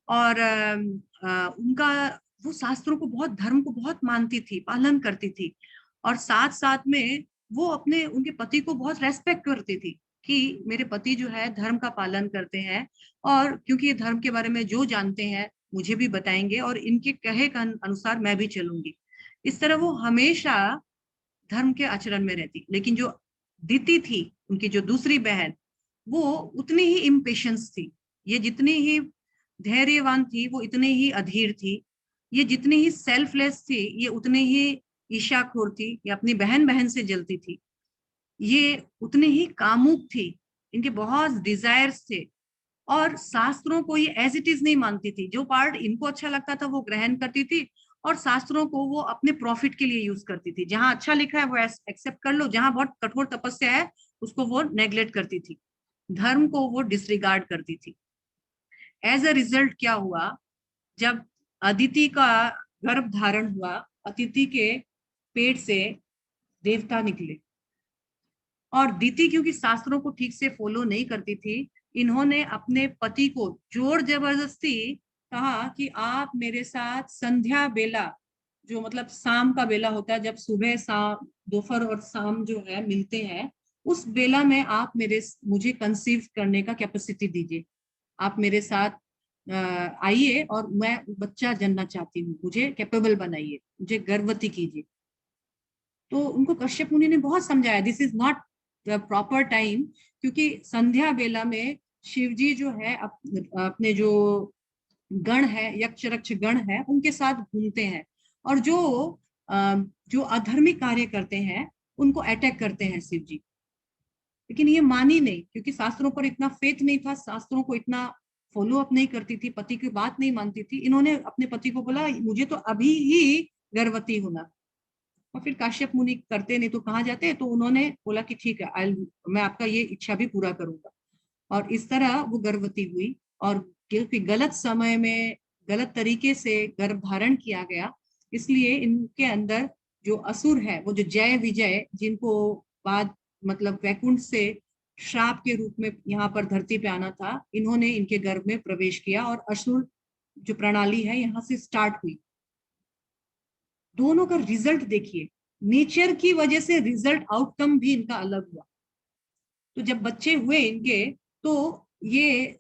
और उनका वो शास्त्रों को बहुत, धर्म को बहुत मानती थी, पालन करती थी, और साथ साथ में वो अपने, उनके पति को बहुत रेस्पेक्ट करती थी कि मेरे पति जो है धर्म का पालन करते हैं, और क्योंकि ये धर्म के बारे में जो जानते हैं मुझे भी बताएंगे, और इनके कहे के अनुसार मैं भी चलूंगी। इस तरह वो हमेशा धर्म के आचरण में रहती। लेकिन जो दीति थी, उनकी जो दूसरी बहन, वो उतनी ही इम्पेशंस थी। ये जितनी ही धैर्यवान थी वो इतनी ही अधीर थी। ये जितनी ही सेल्फलेस थी ये उतनी ही ईर्ष्याखोर थी, ये अपनी बहन बहन से जलती थी। ये उतनी ही कामुक थी, इनके बहुत डिजायर्स थे, और शास्त्रों को ये एज इट इज नहीं मानती थी। जो पार्ट इनको अच्छा लगता था वो ग्रहण करती थी, और शास्त्रों को वो अपने प्रॉफिट के लिए यूज करती थी। जहां अच्छा लिखा है वो एक्सेप्ट कर लो, जहां बहुत कठोर तपस्या है उसको वो नेग्लेक्ट करती थी, धर्म को वो डिसरिगार्ड करती थी। एज अ रिजल्ट क्या हुआ, जब अदिति का गर्भ धारण हुआ, अदिति के पेट से देवता निकले, और दीति क्योंकि शास्त्रों को ठीक से फॉलो नहीं करती थी, इन्होंने अपने पति को जोर जबरदस्ती कहा कि आप मेरे साथ संध्या बेला, जो मतलब शाम का बेला होता है, जब सुबह शाम, दोपहर और शाम जो है मिलते हैं, उस बेला में आप मुझे कंसीव करने का कैपेसिटी दीजिए। आप मेरे साथ आइए और मैं बच्चा जनना चाहती हूँ, मुझे कैपेबल बनाइए, मुझे गर्भवती कीजिए। तो उनको कश्यप मुनि ने बहुत समझाया, this is not the proper time, क्योंकि संध्या बेला में शिव जी जो है अपने जो गण है, यक्ष रक्ष गण है, उनके साथ घूमते हैं, और जो अधर्मिक कार्य करते हैं उनको अटैक करते हैं शिव जी। लेकिन ये मानी नहीं, क्योंकि शास्त्रों पर इतना फेथ नहीं था, शास्त्रों को इतना फॉलो अप नहीं करती थी, पति की बात नहीं मानती थी। इन्होंने अपने पति को बोला मुझे तो अभी ही गर्भवती होना, और फिर काश्यप मुनि करते नहीं तो कहाँ जाते, तो उन्होंने बोला कि ठीक है, मैं आपका ये इच्छा भी पूरा करूंगा। और इस तरह वो गर्भवती हुई, और क्योंकि गलत समय में गलत तरीके से गर्भ धारण किया गया, इसलिए इनके अंदर जो असुर है, वो जो जय विजय, जिनको बाद मतलब वैकुंठ से श्राप के रूप में यहाँ पर धरती पे आना था, इन्होंने इनके गर्भ में प्रवेश किया, और असुर जो प्रणाली है यहाँ से स्टार्ट हुई। दोनों का रिजल्ट देखिए, नेचर की वजह से रिजल्ट, आउटकम भी इनका अलग हुआ। तो जब बच्चे हुए इनके, तो ये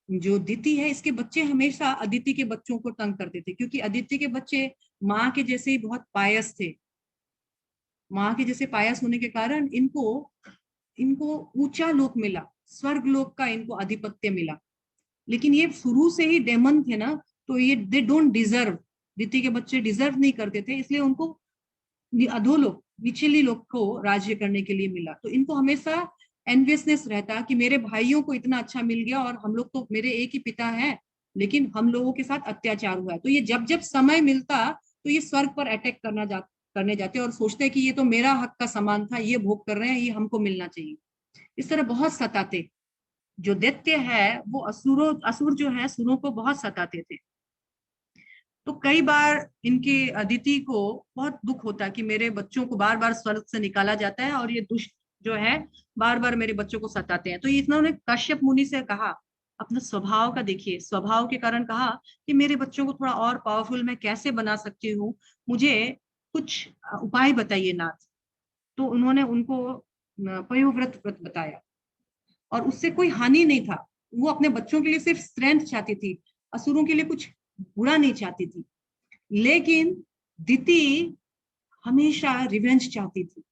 जो अदिति है, इसके बच्चे हमेशा अदिति के बच्चों को तंग करते थे, क्योंकि अदिति के बच्चे माँ के जैसे ही बहुत पायस थे। माँ के जैसे पायस होने के कारण इनको इनको ऊंचा लोक मिला, स्वर्ग लोक का इनको आधिपत्य मिला। लेकिन ये शुरू से ही डेमन थे ना, तो ये दे डोंट डिजर्व, अदिति के बच्चे डिजर्व नहीं करते थे, इसलिए उनको अधोलोक, निचली लोक को राज्य करने के लिए मिला। तो इनको हमेशा एनवियसनेस रहता कि मेरे भाइयों को इतना अच्छा मिल गया, और हम लोग तो, मेरे एक ही पिता है, लेकिन हम लोगों के साथ अत्याचार हुआ है। तो ये जब जब समय मिलता तो ये स्वर्ग पर अटैक करने जाते, और सोचते हैं कि ये तो मेरा हक का समान था, ये भोग कर रहे हैं, ये हमको मिलना चाहिए। इस तरह बहुत सताते। जो दैत्य है वो असुर जो है, असुरों को बहुत सताते थे। तो कई बार इनके अदिति को बहुत दुख होता है कि मेरे बच्चों को बार बार स्वर्ग से निकाला जाता है और ये दुष्ट जो है बार बार मेरे बच्चों को सताते हैं। तो इन्होंने कश्यप मुनि से कहा, अपने स्वभाव का देखिए, स्वभाव के कारण कहा कि मेरे बच्चों को थोड़ा और पावरफुल मैं कैसे बना सकती हूँ, मुझे कुछ उपाय बताइए नाथ। तो उन्होंने उनको पयोव्रत व्रत बताया और उससे कोई हानि नहीं था। वो अपने बच्चों के लिए सिर्फ स्ट्रेंथ चाहती थी, असुरों के लिए कुछ बुरा नहीं चाहती थी। लेकिन दिति हमेशा रिवेंज चाहती थी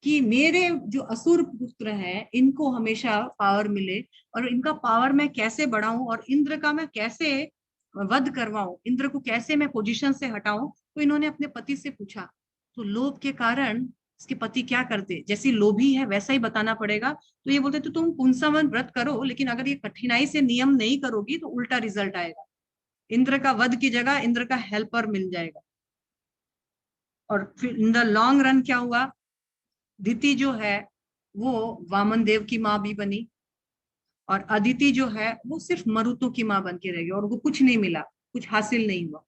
कि मेरे जो असुर पुत्र हैं इनको हमेशा पावर मिले और इनका पावर मैं कैसे बढ़ाऊं और इंद्र का मैं कैसे वध करवाऊं, इंद्र को कैसे मैं पोजीशन से हटाऊं। तो इन्होंने अपने पति से पूछा। तो लोभ के कारण इसके पति क्या करते, जैसी लोभी है वैसा ही बताना पड़ेगा। तो ये बोलते तो तुम पुंसवन व्रत करो, लेकिन अगर ये कठिनाई से नियम नहीं करोगी तो उल्टा रिजल्ट आएगा, इंद्र का वध की जगह इंद्र का हेल्पर मिल जाएगा। और फिर इन द लॉन्ग रन क्या हुआ, दिति जो है वो वामन देव की माँ भी बनी और अदिति जो है वो सिर्फ मरुतों की माँ बन के रह गई और वो कुछ नहीं मिला, कुछ हासिल नहीं हुआ।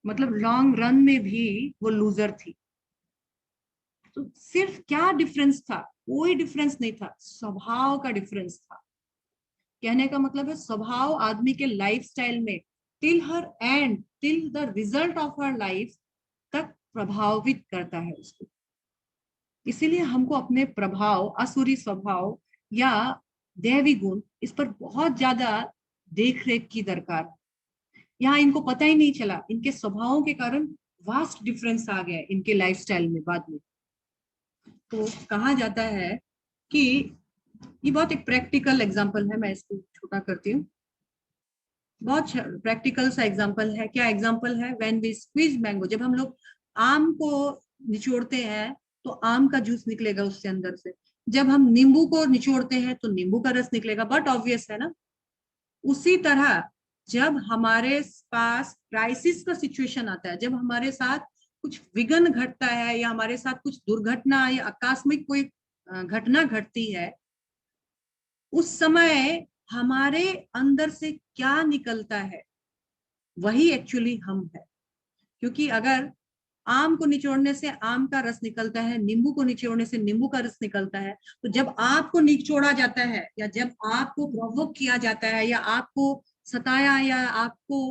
मतलब लॉन्ग रन में भी वो लूजर थी। तो सिर्फ क्या डिफरेंस था, कोई डिफरेंस नहीं था, स्वभाव का डिफरेंस था। कहने का मतलब है स्वभाव आदमी के लाइफस्टाइल में till her and, till the result of her life तक प्रभावित करता है उसको। इसीलिए हमको अपने प्रभाव, असुरी स्वभाव या दैवी गुण, इस पर बहुत ज्यादा देख रेख की दरकार है। यहाँ इनको पता ही नहीं चला, इनके स्वभावों के कारण वास्ट डिफरेंस आ गया इनके लाइफस्टाइल में बाद में। तो कहा जाता है कि ये बहुत एक प्रैक्टिकल एग्जांपल है, मैं इसको छोटा करती हूँ। बहुत प्रैक्टिकल सा एग्जांपल है। क्या एग्जांपल है, व्हेन वी स्क्वीज मैंगो, जब हम लोग आम को निचोड़ते हैं तो आम का जूस निकलेगा उससे अंदर से। जब हम नींबू को निचोड़ते हैं तो नींबू का रस निकलेगा, बट ऑब्वियस है ना। उसी तरह जब हमारे पास क्राइसिस का सिचुएशन आता है, जब हमारे साथ कुछ विघ्न घटता है या हमारे साथ कुछ दुर्घटना या आकस्मिक कोई घटना घटती है, उस समय हमारे अंदर से क्या निकलता है वही एक्चुअली हम है। क्योंकि अगर आम को निचोड़ने से आम का रस निकलता है, नींबू को निचोड़ने से नींबू का रस निकलता है, तो जब आपको निचोड़ा जाता है या जब आपको प्रोवोक किया जाता है या आपको सताया या आपको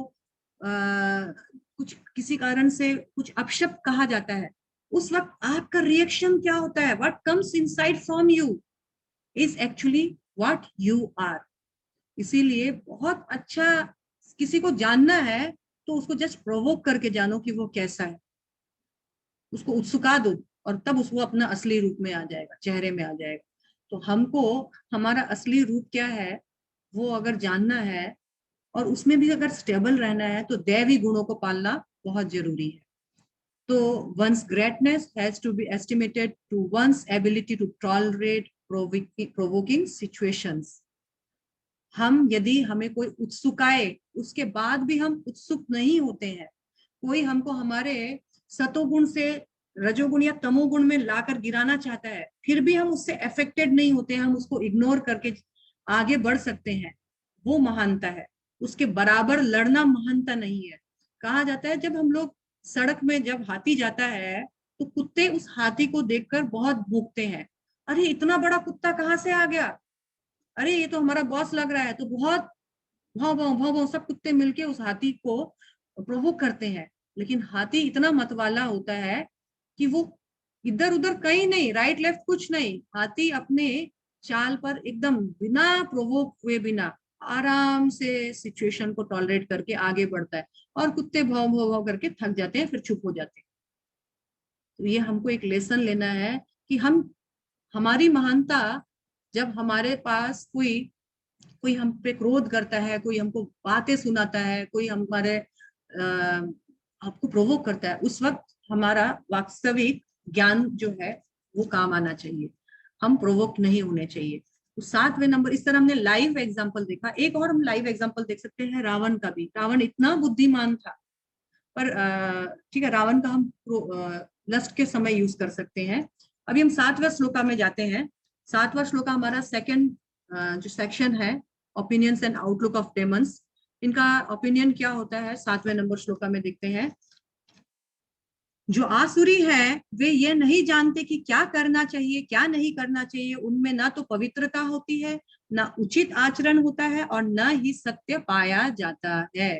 कुछ किसी कारण से कुछ अपशब्द कहा जाता है, उस वक्त आपका रिएक्शन क्या होता है, what comes inside from you is actually what you are. इसीलिए बहुत अच्छा, किसी को जानना है तो उसको जस्ट प्रोवोक करके जानो कि वो कैसा है, उसको उत्सुका दो और तब उसको अपना असली रूप में आ जाएगा, चेहरे में आ जाएगा। तो हमको हमारा असली रूप क्या है वो अगर जानना है और उसमें भी अगर स्टेबल रहना है तो दैवी गुणों को पालना बहुत जरूरी है। तो one's greatness has to be estimated to one's ability to tolerate provoking situations। हम यदि हमें कोई उत्सुकाए उसके बाद भी हम उत्सुक नहीं होते हैं, कोई हमको हमारे सतोगुण से रजोगुण या तमोगुण में लाकर गिराना चाहता है, फिर भी हम उससे अफेक्टेड नहीं होते हैं, हम उसको इग्नोर करके आगे बढ़ सकते हैं, वो महानता है। उसके बराबर लड़ना महानता नहीं है। कहा जाता है जब हम लोग सड़क में जब हाथी जाता है तो कुत्ते उस हाथी को देखकर बहुत भौंकते हैं, अरे इतना बड़ा कुत्ता कहाँ से आ गया, अरे ये तो हमारा बॉस लग रहा है। तो बहुत भाव भाव भाव भाव सब कुत्ते मिलके उस हाथी को प्रोवोक करते हैं। लेकिन हाथी इतना मतवाला होता है कि वो इधर उधर कहीं नहीं, राइट लेफ्ट कुछ नहीं, हाथी अपने चाल पर एकदम बिना प्रोवोक हुए, बिना आराम से सिचुएशन को टॉलरेट करके आगे बढ़ता है और कुत्ते भाव भाव भाव करके थक जाते हैं, फिर चुप हो जाते हैं। तो ये हमको एक लेसन लेना है कि हम, हमारी महानता जब हमारे पास कोई कोई हम पे क्रोध करता है, कोई हमको बातें सुनाता है, कोई हमारे आपको प्रोवोक करता है, उस वक्त हमारा वास्तविक ज्ञान जो है वो काम आना चाहिए, हम प्रोवोक नहीं होने चाहिए। तो 7वें नंबर, इस तरह हमने लाइव एग्जांपल देखा। एक और हम लाइव एग्जांपल देख सकते हैं रावण का भी। रावण इतना बुद्धिमान था, पर ठीक है, रावण का हम लस्ट के समय यूज कर सकते हैं। अभी हम 7वें श्लोका में जाते हैं। 7वां श्लोका हमारा सेकंड जो सेक्शन है, opinions and outlook of demons. इनका ओपिनियन क्या होता है 7वें नंबर श्लोका में देखते हैं। जो आसुरी है वे ये नहीं जानते कि क्या करना चाहिए क्या नहीं करना चाहिए। उनमें ना तो पवित्रता होती है, ना उचित आचरण होता है और न ही सत्य पाया जाता है।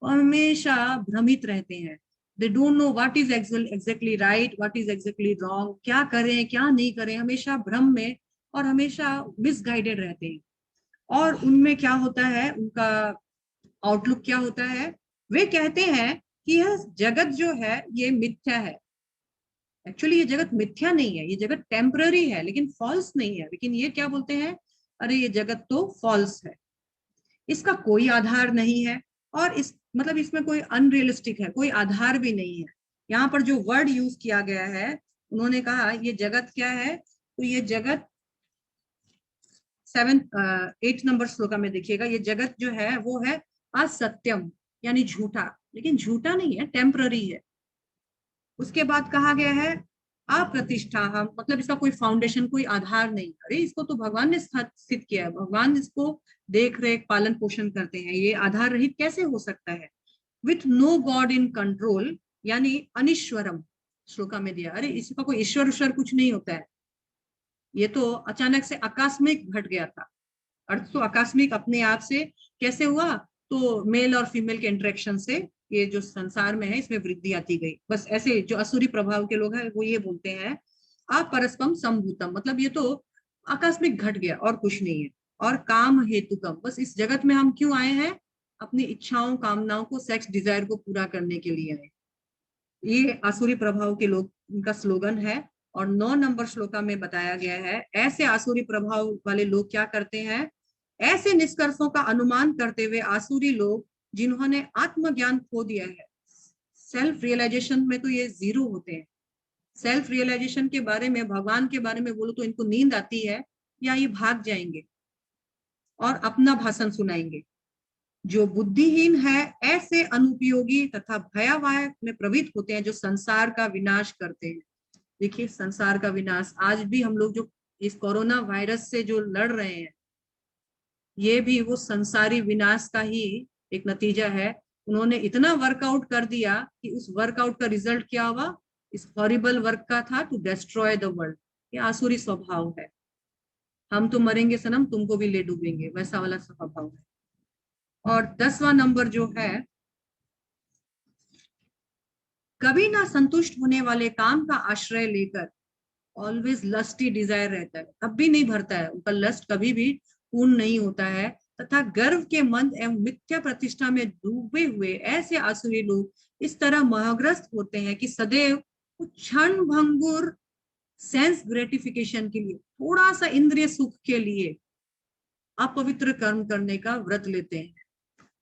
वो हमेशा भ्रमित रहते हैं। They don't know what is exactly right, what is exactly wrong, क्या करें क्या नहीं करें, हमेशा भ्रम में और हमेशा मिसगाइडेड रहते हैं। और उनमें क्या होता है, उनका आउटलुक क्या होता है, वे कहते हैं कि यह जगत जो है ये मिथ्या है। एक्चुअली ये जगत मिथ्या नहीं है, ये जगत टेम्पररी है लेकिन फॉल्स नहीं है। लेकिन ये क्या बोलते हैं, अरे ये जगत तो फॉल्स है, इसका कोई आधार नहीं है और इस मतलब इसमें कोई अनरियलिस्टिक है, कोई आधार भी नहीं है। यहाँ पर जो वर्ड यूज किया गया है, उन्होंने कहा ये जगत क्या है, तो ये जगत 8 नंबर श्लोका में देखिएगा, ये जगत जो है वो है असत्यम यानी झूठा, लेकिन झूठा नहीं है, टेम्पररी है। उसके बाद कहा गया है अप्रतिष्ठा, मतलब इसका कोई फाउंडेशन कोई आधार नहीं। अरे इसको तो भगवान ने स्थित किया है, भगवान इसको देख रेख पालन पोषण करते हैं, ये आधार रहित कैसे हो सकता है। With no god in control यानी अनिश्वरम श्लोका में दिया। अरे इसका कोई ईश्वर ईश्वर कुछ नहीं होता है, ये तो अचानक से आकस्मिक घट गया था। अर्थ तो आकस्मिक अपने आप से कैसे हुआ, तो मेल और फीमेल के इंटरेक्शन से ये जो संसार में है इसमें वृद्धि आती गई। बस ऐसे जो असुरी प्रभाव के लोग हैं वो ये बोलते हैं अपरस्पम संभूतम, मतलब ये तो आकस्मिक घट गया और कुछ नहीं है। और काम हेतुकम, बस इस जगत में हम क्यों आए हैं, अपनी इच्छाओं कामनाओं को, सेक्स डिजायर को पूरा करने के लिए आए। ये आसुरी प्रभाव के लोग उनका स्लोगन है। और 9 नंबर श्लोका में बताया गया है ऐसे आसुरी प्रभाव वाले लोग क्या करते हैं, ऐसे निष्कर्षों का अनुमान करते हुए आसुरी लोग जिन्होंने आत्मज्ञान खो दिया है, सेल्फ रियलाइजेशन में तो ये जीरो होते हैं। सेल्फ रियलाइजेशन के बारे में, भगवान के बारे में बोलो तो इनको नींद आती है या ये भाग जाएंगे और अपना भाषण सुनाएंगे। जो बुद्धिहीन है ऐसे अनुपयोगी तथा भयावह में प्रवृत्त होते हैं जो संसार का विनाश करते हैं। देखिए संसार का विनाश, आज भी हम लोग जो इस कोरोना वायरस से जो लड़ रहे हैं, ये भी वो संसारी विनाश का ही एक नतीजा है। उन्होंने इतना वर्कआउट कर दिया कि उस वर्कआउट का रिजल्ट क्या हुआ, इस हॉरिबल वर्क का था टू डिस्ट्रॉय द वर्ल्ड। ये आसुरी स्वभाव है, हम तो मरेंगे सनम तुमको भी ले डूबेंगे, वैसा वाला स्वभाव है। और 10वां नंबर जो है, कभी ना संतुष्ट होने वाले काम का आश्रय लेकर ऑलवेज लस्टी डिजायर रहता है, कभी नहीं भरता है, उनका लस्ट कभी भी पूर्ण नहीं होता है। तथा गर्व के मंद एवं मिथ्या प्रतिष्ठा में डूबे हुए ऐसे आसुरी लोग इस तरह मोहग्रस्त होते हैं कि सदैव क्षण भंगुर सेंस ग्रेटिफिकेशन के लिए, थोड़ा सा इंद्रिय सुख के लिए अपवित्र कर्म करने का व्रत लेते हैं।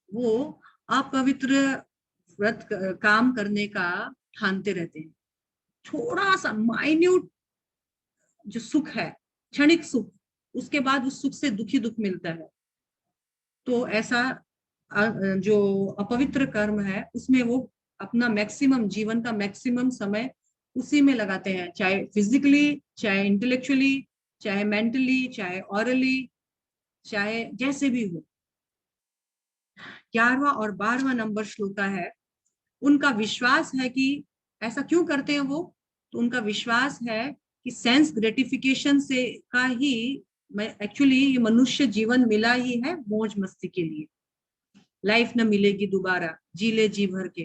वो अपवित्र व्रत काम करने का ठानते रहते हैं। थोड़ा सा माइन्यूट जो सुख है, क्षणिक सुख, उसके बाद उस सुख से दुखी दुख मिलता है। तो ऐसा जो अपवित्र कर्म है उसमें वो अपना मैक्सिमम, जीवन का मैक्सिमम समय उसी में लगाते हैं, चाहे फिजिकली, चाहे इंटेलेक्चुअली, चाहे मेंटली, चाहे ऑरली, चाहे जैसे भी हो। 11वां और 12वां नंबर श्लोका है, उनका विश्वास है कि ऐसा क्यों करते हैं वो, तो उनका विश्वास है कि सेंस ग्रेटिफिकेशन से का ही एक्चुअली ये मनुष्य जीवन मिला ही है मौज मस्ती के लिए। लाइफ न मिलेगी दोबारा, जी ले जी भर के,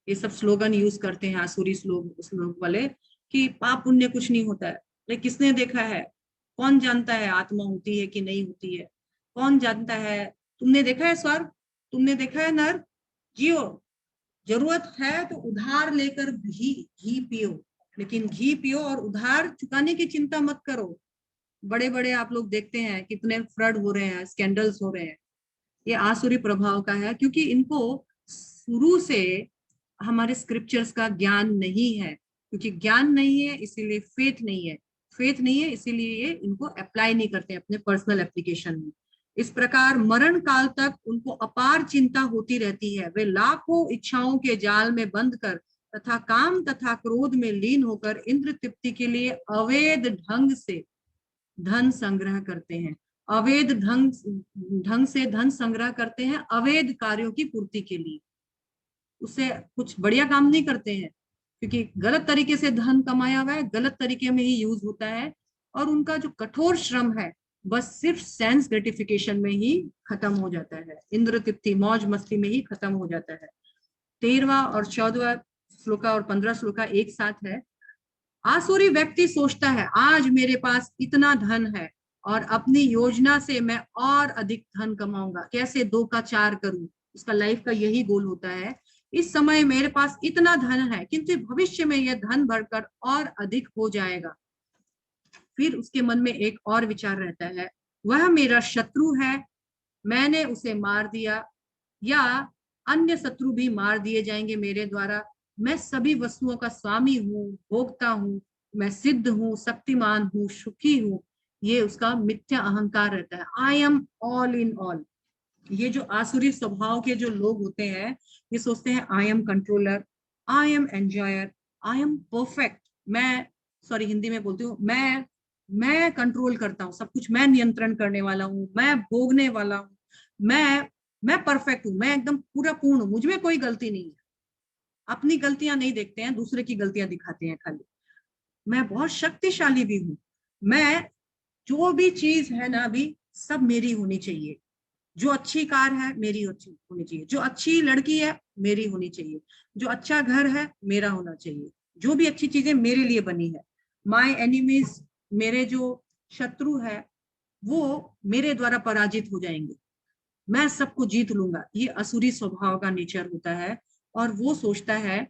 ये सब स्लोगन यूज करते हैं आसुरी श्लोक वाले कि पाप पुण्य कुछ नहीं होता है। लेकिन किसने देखा है, कौन जानता है आत्मा होती है कि नहीं होती है, कौन जानता है। तुमने देखा है स्वर्ग, तुमने देखा है नर, जियो, जरूरत है तो उधार लेकर घी पियो, लेकिन घी पियो और उधार चुकाने की चिंता मत करो। बड़े बड़े आप लोग देखते हैं कितने फ्रॉड हो रहे हैं, स्कैंडल्स हो रहे हैं, ये आसुरी प्रभाव का है, क्योंकि इनको शुरू से हमारे स्क्रिप्चर्स का ज्ञान नहीं है। क्योंकि ज्ञान नहीं है इसीलिए फेथ नहीं है, फेथ नहीं है इसीलिए ये इनको अप्लाई नहीं करते अपने पर्सनल एप्लीकेशन में। इस प्रकार मरण काल तक उनको अपार चिंता होती रहती है। वे लाखों इच्छाओं के जाल में बंद कर तथा काम तथा क्रोध में लीन होकर इंद्र तृप्ति के लिए अवैध ढंग से धन संग्रह करते हैं। अवैध ढंग से धन संग्रह करते हैं अवैध कार्यों की पूर्ति के लिए। उससे कुछ बढ़िया काम नहीं करते हैं, क्योंकि गलत तरीके से धन कमाया हुआ है, गलत तरीके में ही यूज होता है, और उनका जो कठोर श्रम है बस सिर्फ सेंस ग्रेटिफिकेशन में ही खत्म हो जाता है, इंद्र तृप्ति मौज मस्ती में ही खत्म हो जाता है। 13वां और 14वां श्लोका और 15 श्लोका एक साथ है। आसुरी व्यक्ति सोचता है आज मेरे पास इतना धन है और अपनी योजना से मैं और अधिक धन कमाऊंगा, कैसे 2 का 4 करूं, उसका लाइफ का यही गोल होता है। इस समय मेरे पास इतना धन है किंतु भविष्य में यह धन बढ़कर और अधिक हो जाएगा। फिर उसके मन में एक और विचार रहता है, वह मेरा शत्रु है, मैंने उसे मार दिया या अन्य शत्रु भी मार दिए जाएंगे मेरे द्वारा। मैं सभी वस्तुओं का स्वामी हूँ, भोगता हूँ, मैं सिद्ध हूँ, शक्तिमान हूँ, सुखी हूँ। ये उसका मिथ्या अहंकार रहता है। I am all in all. ये जो आसुरी स्वभाव के जो लोग होते हैं, ये सोचते हैं I am controller, I am enjoyer, I am perfect. मैं सॉरी हिंदी में बोलती हूँ, मैं कंट्रोल करता हूँ सब कुछ, मैं नियंत्रण करने वाला हूँ, मैं भोगने वाला हूँ, मैं परफेक्ट हूँ, मैं एकदम पूरा पूर्ण हूँ, मुझ में कोई गलती नहीं है। अपनी गलतियां नहीं देखते हैं, दूसरे की गलतियां दिखाते हैं खाली। मैं बहुत शक्तिशाली भी हूँ, मैं जो भी चीज है ना अभी सब मेरी होनी चाहिए। जो अच्छी कार है मेरी अच्छी होनी चाहिए, जो अच्छी लड़की है मेरी होनी चाहिए, जो अच्छा घर है मेरा होना चाहिए, जो भी अच्छी चीजें मेरे लिए बनी है। माय एनिमीज, मेरे जो शत्रु है वो मेरे द्वारा पराजित हो जाएंगे, मैं सबको जीत लूंगा। ये असुरी स्वभाव का नेचर होता है। और वो सोचता है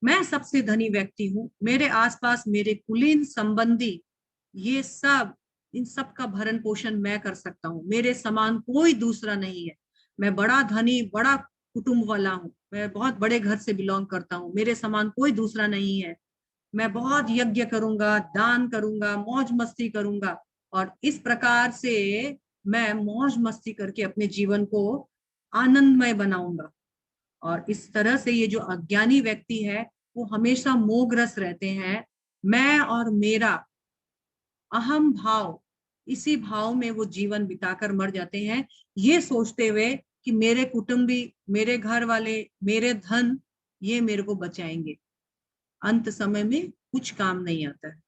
मैं सबसे धनी व्यक्ति हूँ, मेरे आसपास मेरे कुलीन संबंधी ये सब, इन सब का भरण पोषण मैं कर सकता हूँ, मेरे समान कोई दूसरा नहीं है। मैं बड़ा धनी, बड़ा कुटुंब वाला हूँ, मैं बहुत बड़े घर से बिलोंग करता हूँ, मेरे समान कोई दूसरा नहीं है। मैं बहुत यज्ञ करूंगा, दान करूंगा, मौज मस्ती करूंगा, और इस प्रकार से मैं मौज मस्ती करके अपने जीवन को आनंदमय बनाऊंगा। और इस तरह से ये जो अज्ञानी व्यक्ति है वो हमेशा मोहग्रस्त रहते हैं। मैं और मेरा अहम भाव, इसी भाव में वो जीवन बिताकर मर जाते हैं, ये सोचते हुए कि मेरे कुटुंबी, मेरे घर वाले, मेरे धन ये मेरे को बचाएंगे। अंत समय में कुछ काम नहीं आता है।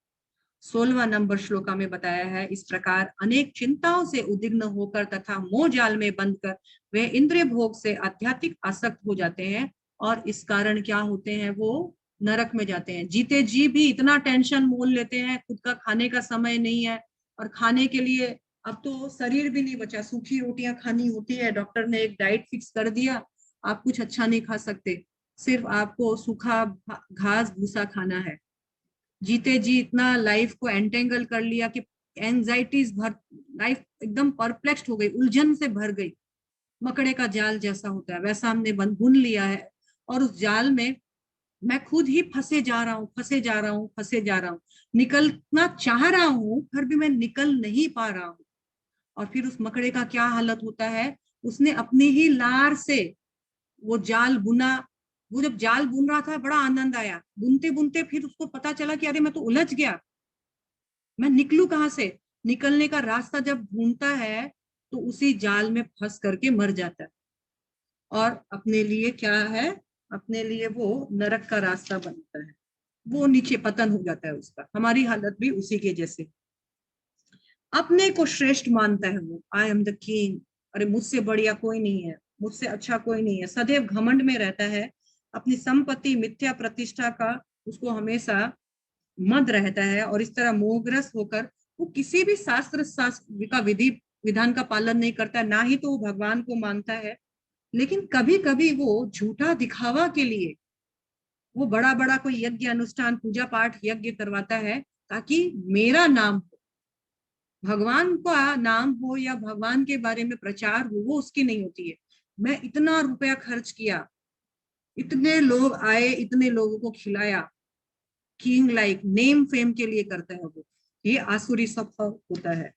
16वां नंबर श्लोका में बताया है, इस प्रकार अनेक चिंताओं से उद्विग्न होकर तथा मोह जाल में बंद कर वे इंद्रिय भोग से आध्यात्मिक आसक्त हो जाते हैं, और इस कारण क्या होते हैं, वो नरक में जाते हैं। जीते जी भी इतना टेंशन मोल लेते हैं, खुद का खाने का समय नहीं है, और खाने के लिए अब तो शरीर भी नहीं बचा, सूखी रोटियां खानी होती है, डॉक्टर ने एक डाइट फिक्स कर दिया, आप कुछ अच्छा नहीं खा सकते, सिर्फ आपको सूखा घास भूसा खाना है। जीते जी इतना लाइफ को एंटेंगल कर लिया कि एंजाइटीज भर, लाइफ एकदम परप्लेक्स्ड हो गई, उलझन से भर गई। मकड़े का जाल जैसा होता है वैसा हमने बुन लिया है, और उस जाल में मैं खुद ही फंसे जा रहा हूँ, फंसे जा रहा हूँ, फंसे जा रहा हूँ, निकलना चाह रहा हूँ फिर भी मैं निकल नहीं पा रहा हूँ। और फिर उस मकड़े का क्या हालत होता है, उसने अपनी ही लार से वो जाल बुना। वो जब जाल बुन रहा था बड़ा आनंद आया, बुनते बुनते फिर उसको पता चला कि अरे मैं तो उलझ गया, मैं निकलूं कहां से। निकलने का रास्ता जब ढूंढता है तो उसी जाल में फंस करके मर जाता है, और अपने लिए क्या है, अपने लिए वो नरक का रास्ता बनता है, वो नीचे पतन हो जाता है उसका। हमारी हालत भी उसी के जैसे, अपने को श्रेष्ठ मानता है वो, आई एम द किंग, अरे मुझसे बढ़िया कोई नहीं है, मुझसे अच्छा कोई नहीं है, सदैव घमंड में रहता है। अपनी संपत्ति मिथ्या प्रतिष्ठा का उसको हमेशा मद रहता है, और इस तरह मोहग्रस्त होकर वो किसी भी शास्त्र का विधि विधान का पालन नहीं करता, ना ही तो वो भगवान को मानता है। लेकिन कभी कभी वो झूठा दिखावा के लिए वो बड़ा बड़ा कोई यज्ञ अनुष्ठान पूजा पाठ यज्ञ करवाता है, ताकि मेरा नाम, भगवान का नाम हो या भगवान के बारे में प्रचार हो, वो उसकी नहीं होती है। मैं इतना रुपया खर्च किया, इतने लोग आए, इतने लोगों को खिलाया, किंग लाइक नेम फेम के लिए करता है वो। ये आसुरी स्वभाव होता है।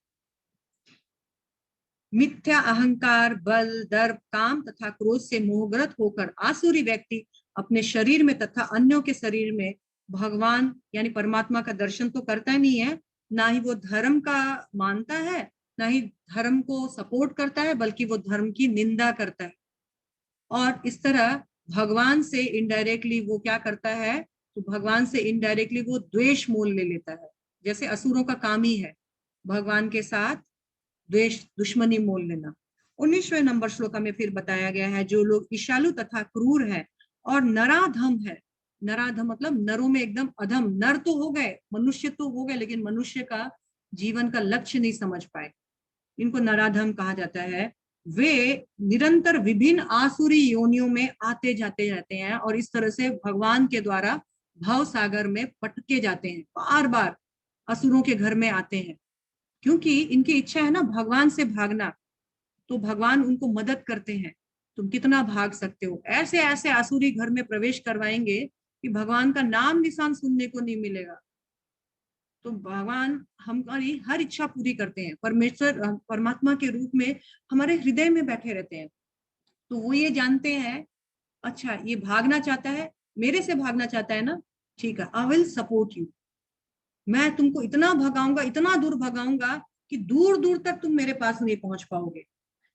मिथ्या अहंकार, बल, दर्प, काम तथा क्रोध से मोहग्रस्त होकर आसुरी व्यक्ति अपने शरीर में तथा अन्यों के शरीर में भगवान यानी परमात्मा का दर्शन तो करता नहीं है, ना ही वो धर्म का मानता है, ना ही धर्म को सपोर्ट करता है, बल्कि वो धर्म की निंदा करता है। और इस तरह भगवान से इनडायरेक्टली वो क्या करता है, तो भगवान से इनडायरेक्टली वो द्वेष मोल ले लेता है। जैसे असुरों का काम ही है भगवान के साथ द्वेष, दुश्मनी मोल लेना। 19वें नंबर श्लोका में फिर बताया गया है, जो लोग ईशालु तथा क्रूर है और नराधम है। नराधम मतलब नरों में एकदम अधम। नर तो हो गए, मनुष्य तो हो गए, लेकिन मनुष्य का जीवन का लक्ष्य नहीं समझ पाए, इनको नराधम कहा जाता है। वे निरंतर विभिन्न आसुरी योनियों में आते जाते रहते हैं और इस तरह से भगवान के द्वारा भव सागर में पटके जाते हैं, बार बार असुरों के घर में आते हैं, क्योंकि इनकी इच्छा है ना भगवान से भागना, तो भगवान उनको मदद करते हैं। तुम कितना भाग सकते हो, ऐसे ऐसे आसुरी घर में प्रवेश करवाएंगे कि भगवान का नाम निशान सुनने को नहीं मिलेगा। तो भगवान हमारी हर इच्छा पूरी करते हैं। परमेश्वर परमात्मा के रूप में हमारे हृदय में बैठे रहते हैं। तो वो ये जानते हैं, अच्छा ये भागना चाहता है, मेरे से भागना चाहता है ना, ठीक है, आई विल सपोर्ट यू। मैं तुमको इतना भगाऊंगा, इतना दूर भगाऊंगा कि दूर दूर तक तुम मेरे पास नहीं पहुंच पाओगे।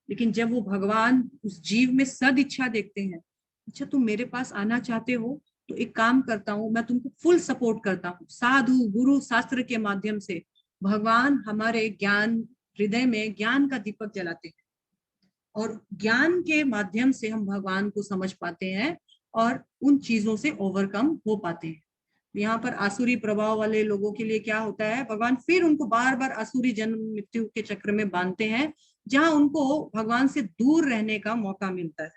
लेकिन जब वो भगवान उस जीव में सद इच्छा देखते हैं, अच्छा तुम मेरे पास आना चाहते हो, तो एक काम करता हूँ, मैं तुमको फुल सपोर्ट करता हूँ। साधु गुरु शास्त्र के माध्यम से भगवान हमारे ज्ञान, हृदय में ज्ञान का दीपक जलाते हैं और ज्ञान के माध्यम से हम भगवान को समझ पाते हैं और उन चीजों से ओवरकम हो पाते हैं। यहाँ पर आसुरी प्रभाव वाले लोगों के लिए क्या होता है, भगवान फिर उनको बार बार आसुरी जन्म मृत्यु के चक्र में बांधते हैं, जहां उनको भगवान से दूर रहने का मौका मिलता है।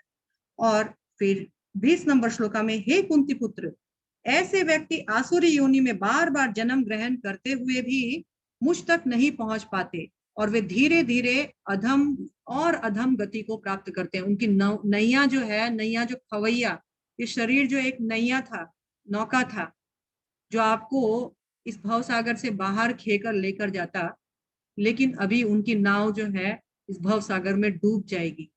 और फिर 20 नंबर श्लोका में, हे कुंती पुत्र, ऐसे व्यक्ति आसुरी योनि में बार बार जन्म ग्रहण करते हुए भी मुझ तक नहीं पहुंच पाते और वे धीरे धीरे अधम और अधम गति को प्राप्त करते हैं। उनकी नैया जो है, नैया जो खवैया, ये शरीर जो एक नैया था, नौका था, जो आपको इस भव सागर से बाहर खेकर लेकर जाता, लेकिन अभी उनकी नाव जो है इस भव सागर में डूब जाएगी,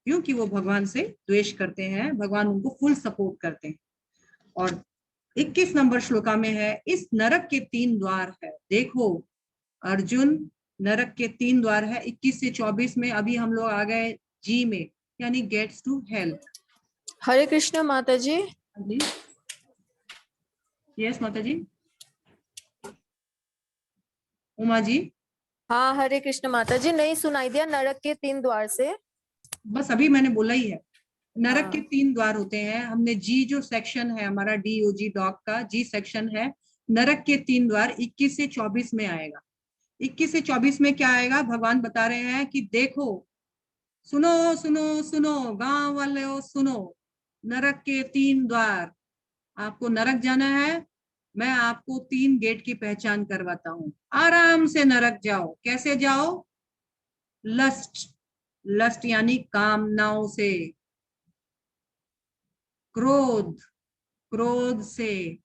क्योंकि वो भगवान से द्वेष करते हैं, भगवान उनको फुल सपोर्ट करते हैं। और 21 नंबर श्लोका में है, इस नरक के 3 द्वार है। देखो अर्जुन, नरक के 3 द्वार है। 21 से 24 में अभी हम लोग आ गए जी में, यानी गेट्स टू हेल। हरे कृष्ण माता जी। यस माता जी। उमा जी। हाँ हरे कृष्ण माता जी, नहीं सुनाई दिया। नरक के 3 द्वार से बस अभी मैंने बोला ही है, नरक हाँ। के 3 द्वार होते हैं। हमने जी जो सेक्शन है हमारा, DOG डॉग का जी सेक्शन है, नरक के 3 द्वार 21 से 24 में आएगा। 21 से 24 में क्या आएगा, भगवान बता रहे हैं कि देखो, सुनो सुनो सुनो गांव वाले सुनो, नरक के 3 द्वार, आपको नरक जाना है, मैं आपको 3 गेट की पहचान करवाता हूँ। आराम से नरक जाओ। कैसे जाओ, लस्ट, लस्ट यानी कामनाओं से, क्रोध, क्रोध से,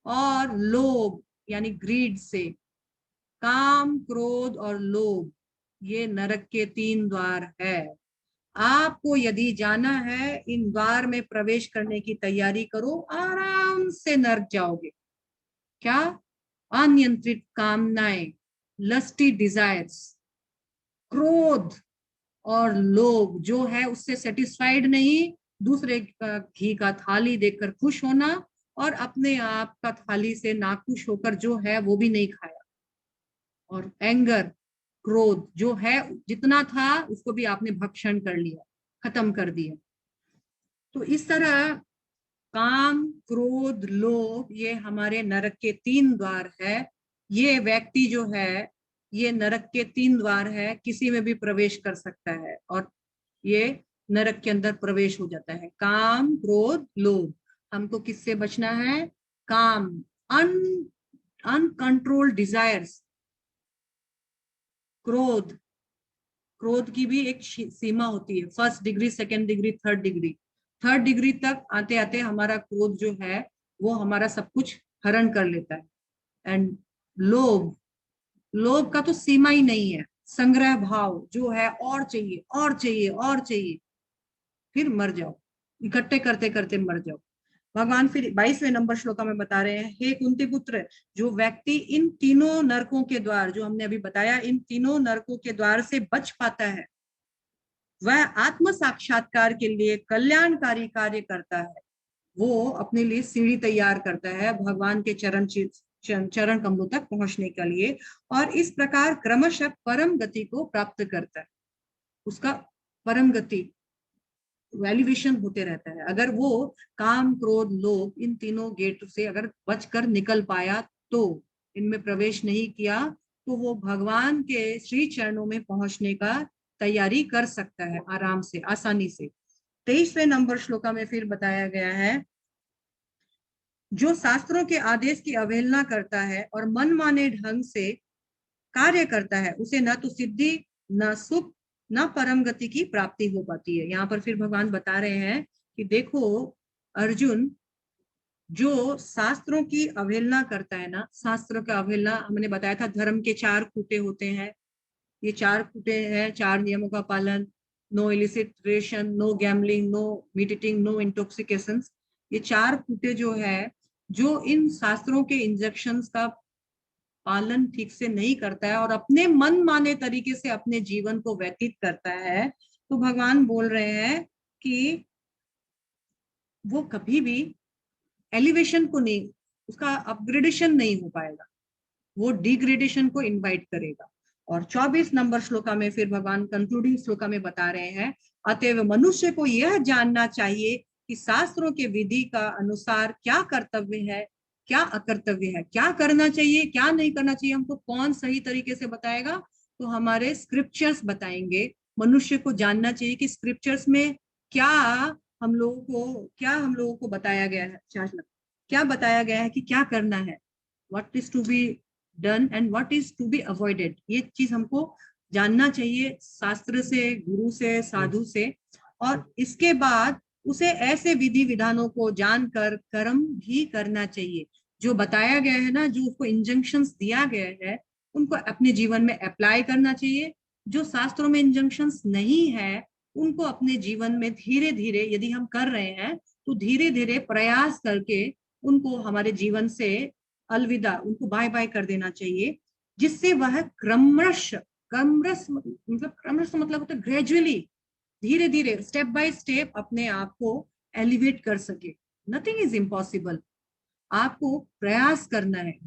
और लोभ यानी ग्रीड से। काम, क्रोध और लोभ, ये नरक के 3 द्वार है। आपको यदि जाना है, इन द्वार में प्रवेश करने की तैयारी करो, आराम से नरक जाओगे। क्या, अनियंत्रित कामनाएं, लस्टी डिजायर्स, क्रोध और लोभ जो है उससे सेटिस्फाइड नहीं, दूसरे का घी का थाली देखकर खुश होना और अपने आप का थाली से नाखुश होकर जो है वो भी नहीं खाया। और एंगर, क्रोध जो है, जितना था उसको भी आपने भक्षण कर लिया, खत्म कर दिया। तो इस तरह काम, क्रोध, लोभ, ये हमारे नरक के 3 द्वार है। ये व्यक्ति जो है, ये नरक के 3 द्वार है, किसी में भी प्रवेश कर सकता है और ये नरक के अंदर प्रवेश हो जाता है। काम, क्रोध, लोभ। हमको किससे बचना है, काम, अनकंट्रोल्ड डिजायर्स, क्रोध, क्रोध की भी एक सीमा होती है, 1st degree, 2nd degree, 3rd degree. 3rd degree तक आते आते हमारा क्रोध जो है वो हमारा सब कुछ हरण कर लेता है। एंड लोभ, लोभ का तो सीमा ही नहीं है, संग्रह भाव जो है, और चाहिए और चाहिए और चाहिए, फिर मर जाओ, इकट्ठे करते करते मर जाओ। भगवान फिर 22वें नंबर श्लोका में बता रहे हैं, हे कुंती पुत्र, जो व्यक्ति इन तीनों नरकों के द्वार, जो हमने अभी बताया, इन तीनों नरकों के द्वार से बच पाता है, वह आत्म साक्षात्कार के लिए कल्याणकारी कार्य करता है। वो अपने लिए सीढ़ी तैयार करता है भगवान के चरण कमलों तक पहुंचने के लिए, और इस प्रकार क्रमशः परम गति को प्राप्त करता है। उसका परम गति वैल्यूएशन होते रहता है। अगर वो काम क्रोध लोभ इन तीनों गेट से अगर बचकर निकल पाया, तो इनमें प्रवेश नहीं किया, तो वो भगवान के श्री चरणों में पहुंचने का तैयारी कर सकता है आराम से, आसानी से। 23वें नंबर श्लोका में फिर बताया गया है, जो शास्त्रों के आदेश की अवहेलना करता है और मनमाने ढंग से कार्य करता है, उसे न तो सिद्धि, न सुख, न परम गति की प्राप्ति हो पाती है। यहाँ पर फिर भगवान बता रहे हैं कि देखो अर्जुन, जो शास्त्रों की अवहेलना करता है ना, शास्त्रों का अवहेलना हमने बताया था, धर्म के 4 खूंटे होते हैं। ये 4 खूंटे हैं, 4 नियमों का पालन, no illicit relation, no gambling, no meat eating, no intoxication. ये 4 खूंटे जो है, जो इन शास्त्रों के इंजक्शंस का पालन ठीक से नहीं करता है और अपने मन माने तरीके से अपने जीवन को व्यतीत करता है, तो भगवान बोल रहे हैं कि वो कभी भी एलिवेशन को नहीं, उसका अपग्रेडेशन नहीं हो पाएगा, वो डिग्रेडेशन को इनवाइट करेगा। और 24 नंबर श्लोका में फिर भगवान कंक्लूडिंग श्लोका में बता रहे हैं, अतएव मनुष्य को यह जानना चाहिए कि शास्त्रों के विधि का अनुसार क्या कर्तव्य है, क्या अकर्तव्य है, क्या करना चाहिए, क्या नहीं करना चाहिए। हमको कौन सही तरीके से बताएगा? तो हमारे स्क्रिप्चर्स बताएंगे। मनुष्य को जानना चाहिए कि स्क्रिप्चर्स में क्या हम लोगों को बताया गया है, क्या बताया गया है कि क्या करना है, what is to be done and what is to be avoided. ये चीज हमको जानना चाहिए शास्त्र से, गुरु से, साधु से। और इसके बाद उसे ऐसे विधि विधानों को जानकर कर्म भी करना चाहिए। जो बताया गया है ना, जो उसको इंजंक्शंस दिया गया है, उनको अपने जीवन में अप्लाई करना चाहिए। जो शास्त्रों में इंजंक्शंस नहीं है, उनको अपने जीवन में धीरे धीरे, यदि हम कर रहे हैं तो धीरे धीरे प्रयास करके उनको हमारे जीवन से अलविदा, उनको बाय बाय कर देना चाहिए, जिससे वह क्रमश मतलब होता है ग्रेजुअली, धीरे धीरे, स्टेप बाय स्टेप अपने आप को एलिवेट कर सके। नथिंग इज इम्पॉसिबल, आपको प्रयास करना है।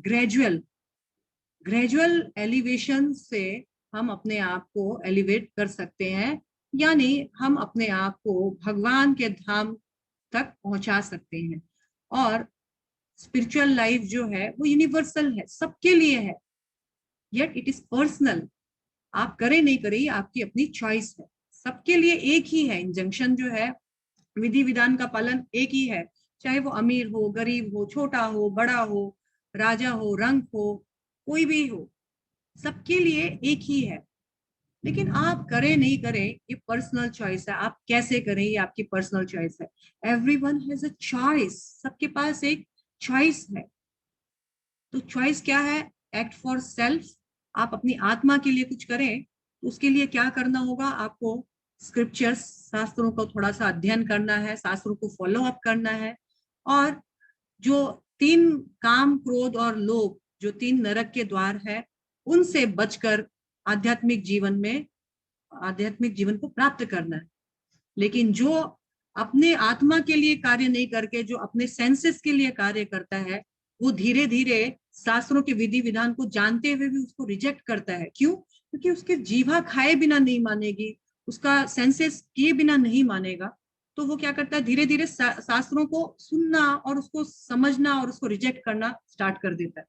ग्रेजुअल एलिवेशन से हम अपने आप को एलिवेट कर सकते हैं, यानी हम अपने आप को भगवान के धाम तक पहुंचा सकते हैं। और स्पिरिचुअल लाइफ जो है वो यूनिवर्सल है, सबके लिए है, येट इट इज पर्सनल। आप करें नहीं करें, आपकी अपनी चॉइस है। सबके लिए एक ही है इंजंक्शन, जो है विधि विधान का पालन एक ही है, चाहे वो अमीर हो, गरीब हो, छोटा हो, बड़ा हो, राजा हो, रंग हो, कोई भी हो, सबके लिए एक ही है। लेकिन आप करें नहीं करें ये पर्सनल चॉइस है, आप कैसे करें ये आपकी पर्सनल चॉइस है। एवरीवन हैज अ चॉइस, सबके पास एक चॉइस है। तो चॉइस क्या है? Act for self. आप अपनी आत्मा के लिए कुछ करें तो उसके लिए क्या करना होगा? आपको स्क्रिप्चर्स, शास्त्रों को थोड़ा सा अध्ययन करना है, शास्त्रों को फॉलो अप करना है। और जो 3 काम, क्रोध और लोभ, जो 3 नरक के द्वार है, उनसे बचकर आध्यात्मिक जीवन को प्राप्त करना है। लेकिन जो अपने आत्मा के लिए कार्य नहीं करके जो अपने सेंसेस के लिए कार्य करता है, वो धीरे धीरे शास्त्रों के विधि विधान को जानते हुए भी उसको रिजेक्ट करता है। क्यों? क्योंकि उसके जीवा खाए बिना नहीं मानेगी, उसका सेंसेस किए बिना नहीं मानेगा। तो वो क्या करता है? धीरे धीरे शास्त्रों को सुनना और उसको समझना और उसको रिजेक्ट करना स्टार्ट कर देता है।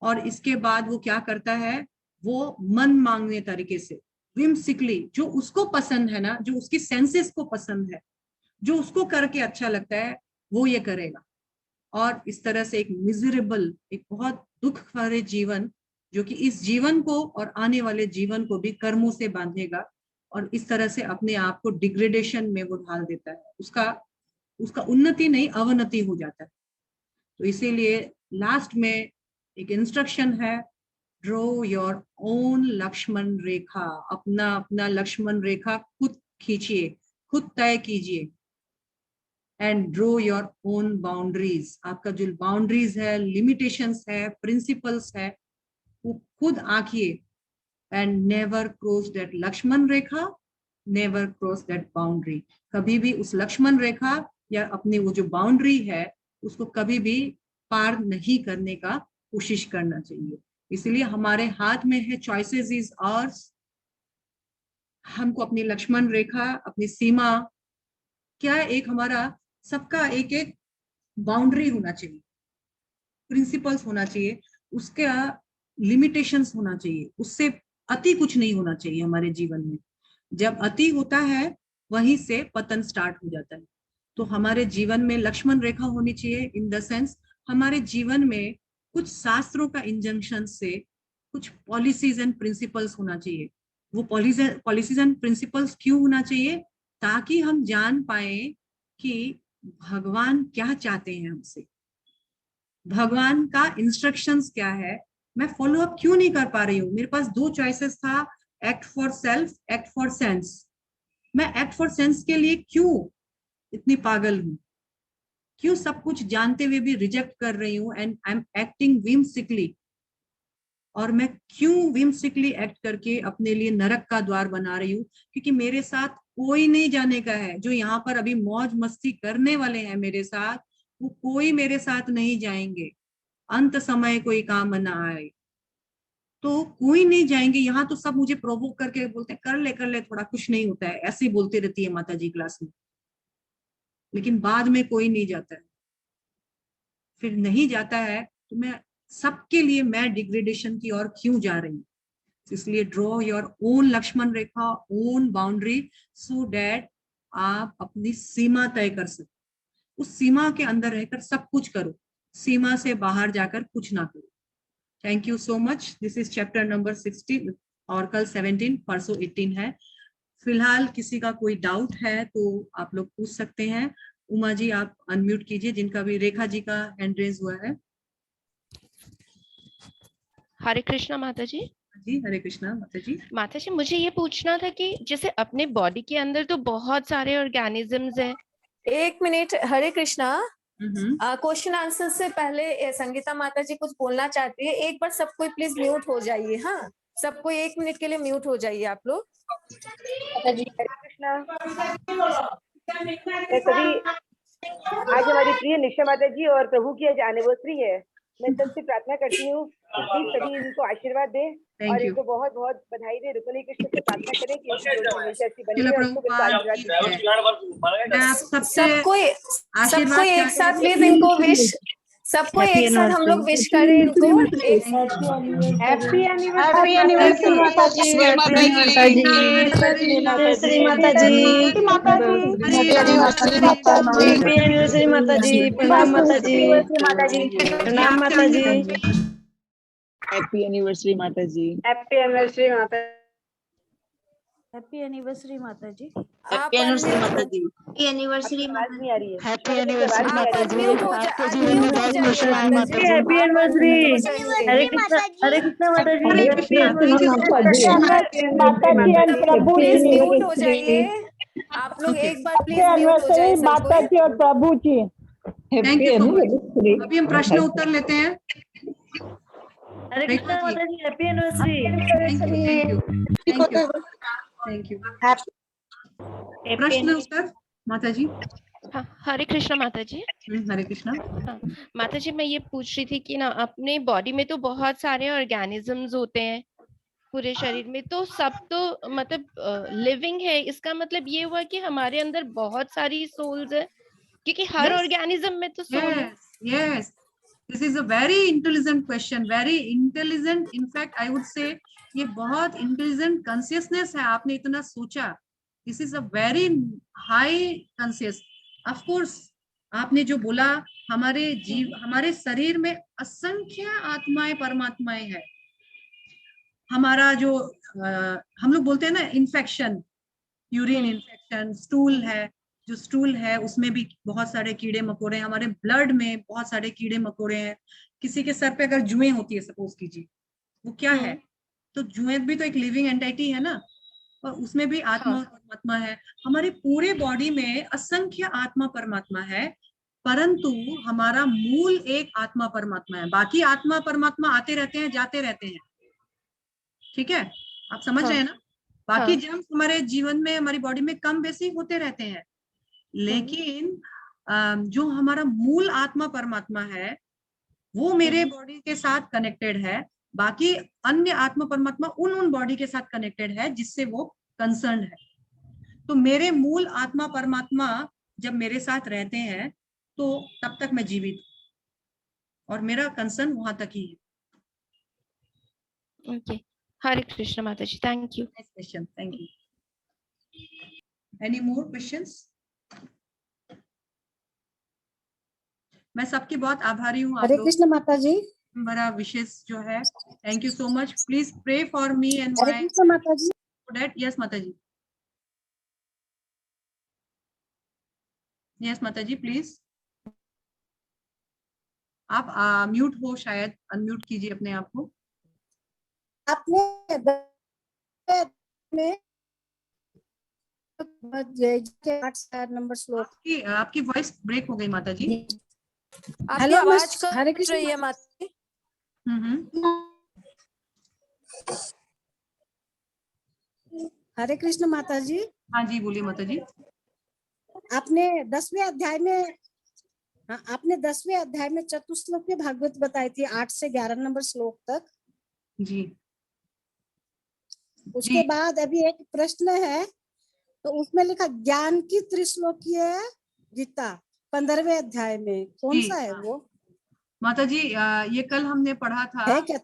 और इसके बाद वो क्या करता है? वो मन मांगने तरीके से, whimsically, जो उसको पसंद है ना, जो उसकी सेंसेस को पसंद है, जो उसको करके अच्छा लगता है, वो ये करेगा। और इस तरह से एक मिजरेबल, एक बहुत दुख भरे जीवन, जो कि इस जीवन को और आने वाले जीवन को भी कर्मों से बांधेगा, और इस तरह से अपने आप को डिग्रेडेशन में वो ढाल देता है। उसका उन्नति नहीं, अवनति हो जाता है। तो इसीलिए लास्ट में एक इंस्ट्रक्शन है, draw your own Lakshman rekha. अपना लक्ष्मण रेखा खुद खींचिए, खुद तय कीजिए। And draw your own boundaries. आपका जो बाउंड्रीज है, लिमिटेशंस है, प्रिंसिपल्स है, वो खुद आंकिए। And never cross that Lakshman rekha, never cross that boundary. कभी भी उस लक्ष्मण रेखा या अपनी वो जो बाउंड्री है उसको कभी भी पार नहीं करने का कोशिश करना चाहिए। इसलिए हमारे हाथ में है, चॉइसेस इज आवर्स। हमको अपनी लक्ष्मण रेखा, अपनी सीमा, क्या एक हमारा सबका एक एक बाउंड्री होना चाहिए, प्रिंसिपल्स होना चाहिए, उसका लिमिटेशंस होना चाहिए, उससे अति कुछ नहीं होना चाहिए हमारे जीवन में। जब अति होता है वहीं से पतन स्टार्ट हो जाता है। तो हमारे जीवन में लक्ष्मण रेखा होनी चाहिए, इन द सेंस हमारे जीवन में कुछ शास्त्रों का इंजंक्शन से कुछ पॉलिसीज एंड प्रिंसिपल्स होना चाहिए। वो पॉलिसीज एंड प्रिंसिपल्स क्यों होना चाहिए? ताकि हम जान पाए कि भगवान क्या चाहते हैं हमसे, भगवान का इंस्ट्रक्शंस क्या है। मैं फॉलो अप क्यों नहीं कर पा रही हूँ? मेरे पास दो चॉइसेस था, act for self, act for sense. मैं एक्ट फॉर सेंस के लिए क्यों इतनी पागल हूँ? क्यों सब कुछ जानते हुए भी रिजेक्ट कर रही हूँ? And I am acting whimsically। और मैं क्यों whimsically एक्ट करके अपने लिए नरक का द्वार बना रही हूँ? क्योंकि मेरे साथ कोई नहीं जाने का है। जो यहाँ पर अभी मौज मस्ती करने वाले हैं मेरे साथ, वो कोई मेरे साथ नहीं जाएंगे। अंत समय कोई काम न आए, तो कोई नहीं जाएंगे। यहाँ तो सब मुझे प्रोवोक करके बोलते हैं, कर ले थोड़ा, कुछ नहीं होता है, ऐसे ही बोलती रहती है माता जी क्लास में। लेकिन बाद में कोई नहीं जाता है। फिर नहीं जाता है तो मैं सबके लिए मैं डिग्रेडेशन की ओर क्यों जा रही हूँ? इसलिए draw your own Lakshman rekha, own boundary, so that आप अपनी सीमा तय कर सको। उस सीमा के अंदर रहकर सब कुछ करो, सीमा से बाहर जाकर कुछ ना करो। Thank you so much. This is chapter number 16 और कल 17, परसों 18 है। फिलहाल किसी का कोई डाउट है तो आप लोग पूछ सकते हैं। उमा जी आप अनम्यूट कीजिए, जिनका भी, रेखा जी का हैंड रेज हुआ है। हरे कृष्णा माता जी। जी हरे कृष्णा माता जी। माता जी मुझे ये पूछना था कि जैसे अपने बॉडी के अंदर तो बहुत सारे ऑर्गेनिजम्स हैं। एक मिनट, हरे कृष्णा। हम्म। क्वेश्चन आंसर से पहले संगीता माता जी कुछ बोलना चाहती है। एक बार सबको प्लीज म्यूट हो जाइए। हाँ, सबको 1 मिनट के लिए म्यूट हो जाइए आप लोग। जी हरे कृष्णा। मैं सभी, आज हमारी प्रिय निशा माता जी और प्रभु की आज एनिवर्सरी है। मैं सबसे प्रार्थना करती हूँ प्लीज सभी इनको आशीर्वाद दें और इनको बहुत बहुत बधाई दें। रुक्मिणी कृष्ण से प्रार्थना करें कि इनकी जोड़ी हमेशा ऐसी बनी रहे और खूब इसका आशीर्वाद। सबको एक साथ प्लीज इनको विश, सबको एक साथ हम लोग विश करें इनको। हैप्पी हैप्पी एनिवर्सरी माता जी। एनिवर्सरी माता जी। माता जी हैप्पी एनिवर्सरी माता जी। हैप्पी एनिवर्सरी माता जी। प्रणाम माता जी। प्रणाम माता जी। हैप्पी एनिवर्सरी माता जी। हैप्पी एनिवर्सरी माता। हैप्पी एनिवर्सरी माता जी। हैप्पी एनिवर्सरी माता जी। हैप्पी एनिवर्सरी आवाज नहीं आ रही है। हैप्पी एनिवर्सरी माता जी। आपके जीवन में बहुत खुशी आए माता जी। Happy anniversary. हरे कृष्णा, हरे कृष्णा माता जी। हैप्पी एनिवर्सरी माता जी और प्रभु प्लीज जी। म्यूट हो जाइए आप लोग। एक बार प्लीज म्यूट हो जाइए सब माता कोई। जी और प्रभु जी। Thank you so much. अभी हम प्रश्न उत्तर लेते हैं। हरे कृष्णा माता जी। Happy anniversary. Thank you thank you thank you. प्रश्न उत्तर माता जी। हाँ, हरे कृष्णा माता जी। हरे कृष्णा। हाँ, माता जी मैं ये पूछ रही थी कि ना अपने बॉडी में तो बहुत सारे ऑर्गेनिजम्स होते हैं पूरे शरीर में, तो सब तो मतलब लिविंग है। इसका मतलब ये हुआ कि हमारे अंदर बहुत सारी सोल्स है, क्योंकि हर ऑर्गेनिज्म में तो सोल है। Yes, this is a very intelligent question, very intelligent. In fact, I would say ये बहुत intelligent consciousness है। आपने इतना सोचा, this is a very high conscious. Of course, आपने जो बोला, हमारे शरीर में असंख्य आत्माएं परमात्माएं हैं। हमारा जो हम लोग बोलते हैं ना इन्फेक्शन, यूरिन इन्फेक्शन, स्टूल है, जो स्टूल है उसमें भी बहुत सारे कीड़े मकोड़े हैं। हमारे ब्लड में बहुत सारे कीड़े मकोड़े हैं। किसी के सर पे अगर जुएं होती है, सपोज कीजिए, वो क्या है? तो जुएं भी तो एक लिविंग एंटिटी है ना। और उसमें भी आत्मा और परमात्मा है। हमारे पूरे बॉडी में असंख्य आत्मा परमात्मा है, परंतु हमारा मूल एक आत्मा परमात्मा है। बाकी आत्मा परमात्मा आते रहते हैं, जाते रहते हैं, ठीक है, आप समझ रहे हैं ना। बाकी जब हमारे जीवन में, हमारी बॉडी में कम बेसी होते रहते हैं, लेकिन जो हमारा मूल आत्मा परमात्मा है वो मेरे बॉडी के साथ कनेक्टेड है। बाकी अन्य आत्मा परमात्मा उन बॉडी के साथ कनेक्टेड है जिससे वो कंसर्न है। तो मेरे मूल आत्मा परमात्मा जब मेरे साथ रहते हैं तो तब तक मैं जीवित हूँ, और मेरा कंसर्न वहां तक ही है। ओके, हरे कृष्ण माता जी, thank you. Next question, thank you. Any more questions? मैं सबकी बहुत आभारी हूँ। हरे कृष्ण माता जी। मेरा विशेष जो है, thank you so much. Please pray for me and Hare my Krishna माता जी। डैड। यस माता जी, यस माता जी, प्लीज। आप म्यूट हो शायद, अनम्यूट कीजिए अपने आप को। आपने नंबर श्लोक। आपकी वॉइस ब्रेक हो गई माता जी। आपकी आवाज कट हरे कृष्ण रही है माता जी। हरे कृष्ण माता जी। हाँ जी, बोलिए माता जी। आपने 10वें अध्याय में, आपने 10वें अध्याय में चतुश्लोक की भागवत बताई थी, 8 से 11 नंबर श्लोक तक जी। उसके जी। बाद अभी एक प्रश्न है, तो उसमें लिखा ज्ञान की त्रिश्लोकीय गीता 15वें अध्याय में, कौन सा है वो माता जी? ये कल हमने पढ़ा था। है क्या?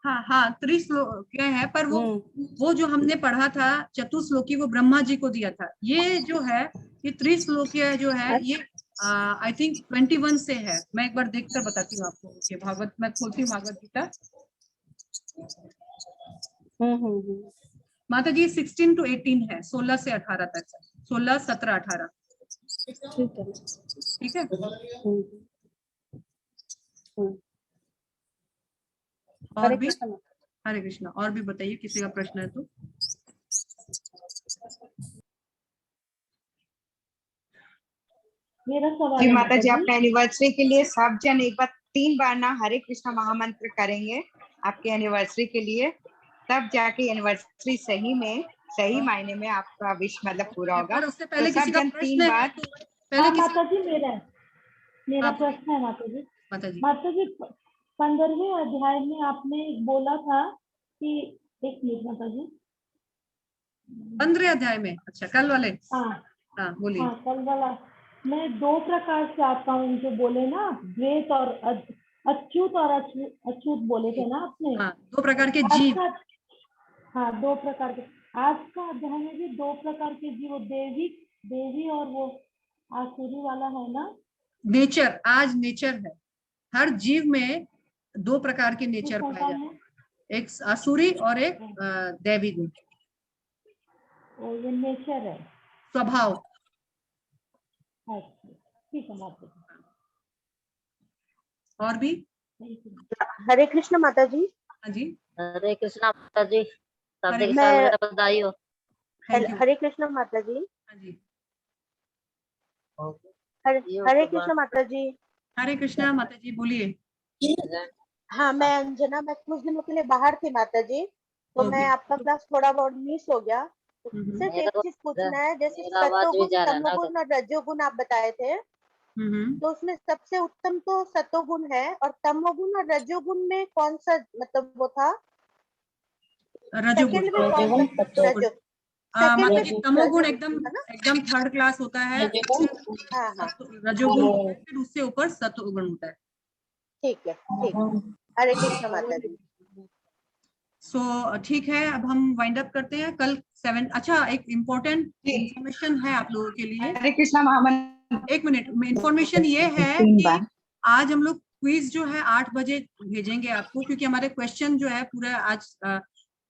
हाँ हाँ, त्रिश्लोकीय है, पर वो जो हमने पढ़ा था चतुश्लोकी, वो ब्रह्मा जी को दिया था। ये जो है, ये त्रिश्लोकीय जो है, ये आई थिंक 21 से है। मैं एक बार देखकर बताती हूँ आपको। ये भागवत, मैं खोलती हूँ भागवत गीता। माता जी 16 to 18 है, 16 से 18 तक, 16, 17, 18। ठीक है। और भी? हरे कृष्णा। और भी बताइए, किसी का प्रश्न है तो। जी माता जी, अपने एनिवर्सरी के लिए सब जन एक बार 3 बार ना हरे कृष्णा महामंत्र करेंगे आपके एनिवर्सरी के लिए, तब जाके एनिवर्सरी सही में, सही मायने में आपका विश मतलब पूरा होगा। पर उससे पहले तो सब जन 3 बार। पहले माता जी मेरा प्रश्न है माता जी। माता जी 15वें अध्याय में आपने बोला था कि, एक मिनट माता जी, 15वें अध्याय में, अच्छा कल वाले। हाँ बोलिए। हाँ, कल वाला। मैं 2 प्रकार से आता हूँ जो बोले ना, द्वैत और अच्युत और अच्युत बोले थे ना आपने। 2 प्रकार के जीव। हाँ, 2 प्रकार के। आज का अध्याय में भी 2 प्रकार के जीव, देवी और वो आसुरी वाला है ना। नेचर, आज नेचर है। हर जीव में 2 प्रकार के नेचर पाए जाते हैं, एक आसुरी और एक दैवी गुण। ये नेचर है, स्वभाव। अच्छा ठीक है माता जी। और भी? हरे कृष्ण माता जी। हाँ जी। हरे कृष्णा माता जी, हरे बधाई हो। हरे कृष्ण माता जी। हाँ जी। हरे कृष्ण माता जी। हरे कृष्णा माता जी, बोलिए। हाँ, मैं अंजना, मैं कुछ दिनों के लिए बाहर थी माता जी, तो मैं आपका क्लास थोड़ा बहुत मिस हो गया। सिर्फ एक चीज पूछना है, जैसे सतोगुण, तमोगुण और रजोगुण आप बताए थे, तो उसमें सबसे उत्तम तो सतोगुण है, और तमोगुण और रजोगुण में कौन सा मतलब वो था? रजोगुण। तमोगुण एकदम थर्ड क्लास होता है। रजोगुण फिर उससे ऊपर सतोगुण होता है। ठीक है, ठीक है। हरे कृष्ण माता जी। ठीक है, अब हम वाइंड अप करते हैं। कल 7। अच्छा, एक इम्पोर्टेंट इंफॉर्मेशन है आप लोगों के लिए। हरे कृष्णा महामंत्र। एक मिनट में, इंफॉर्मेशन ये है कि आज हम लोग क्विज जो है 8 बजे भेजेंगे आपको, क्योंकि हमारे क्वेश्चन जो है पूरा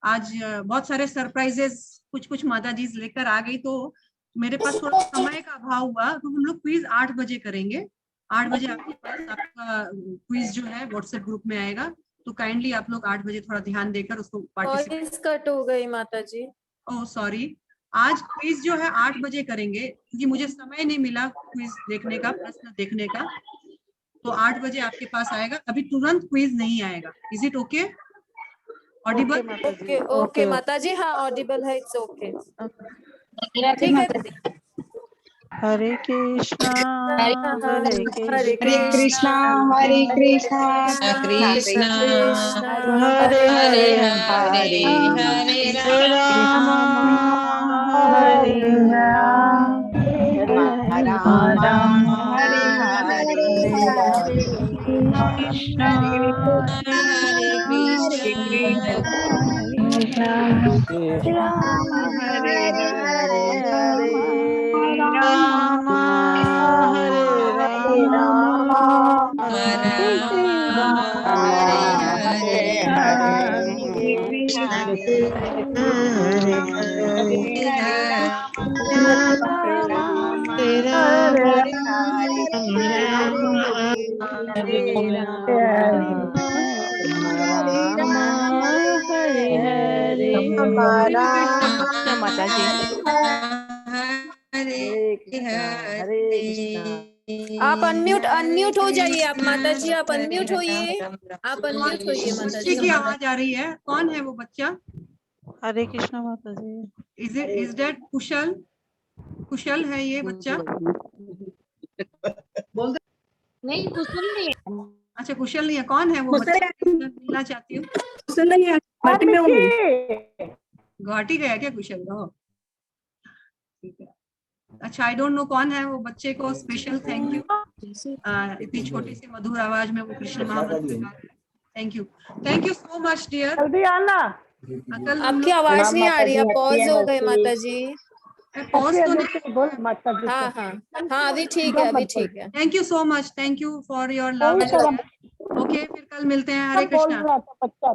आज बहुत सारे सरप्राइजेस कुछ माता जी लेकर आ गई, तो मेरे पास थोड़ा समय का अभाव हुआ, तो हम लोग क्विज 8 बजे करेंगे। 8 बजे आपके पास आपका क्विज जो है व्हाट्सएप ग्रुप में आएगा, तो काइंडली आप लोग 8 बजे थोड़ा ध्यान देकर उसको पार्टिसिपेट। वॉइस कट हो गई माता जी। ओह सॉरी, आज क्विज जो है 8 बजे करेंगे क्योंकि मुझे समय नहीं मिला क्विज देखने का, प्रश्न देखने का। तो 8 बजे आपके पास आएगा, अभी तुरंत क्विज नहीं आएगा। Is it okay? Audible? Okay okay माता जी, हाँ ऑडिबल है, इट्स ओके। ठीक है। हरे कृष्णा हरे कृष्णा हरे कृष्णा हरे कृष्णा कृष्णा हरे हरे हरे हरे राम हरे राम हरे हरे कृष्णा हरे कृष्णा हरे हरे हरे राम हरे राम हरे कृष्ण हरे हरे राम हरे हरे माता जी। आप अनम्यूट हो जाइए आप माता जी, आप अनम्यूट होइए, आप अनम्यूट होइए माता बच्चे जी। की आवाज आ रही है, कौन है वो बच्चा? हरे कृष्णा माता जी। इज दैट कुशल? कुशल है ये बच्चा? नहीं कुशल नहीं है। अच्छा कुशल नहीं है, कौन है वो बच्चा? मिलना चाहती हूँ। कुशल नहीं है, पार्टी में हूँ। गुवाहाटी गया क्या कुशल? ठीक है। अच्छा, आई डोंट नो कौन है वो बच्चे को स्पेशल थैंक यू। इतनी छोटी सी मधुर आवाज में वो कृष्ण महामंत्र गा रहे हैं। Thank you so much dear. जल्दी आना। कल हम आपकी आवाज नहीं आ रही, आप पॉज हो गए माता जी। पॉज तो नहीं। बोल माता जी। हाँ हाँ हाँ, अभी ठीक है, अभी ठीक है। Thank you so much, thank you for your love. Okay, फिर कल मिलते हैं। हरे कृष्णा। बच्चा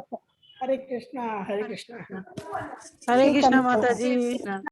हरे कृष्णा हरे कृष्णा। हरे कृष्णा माता जी।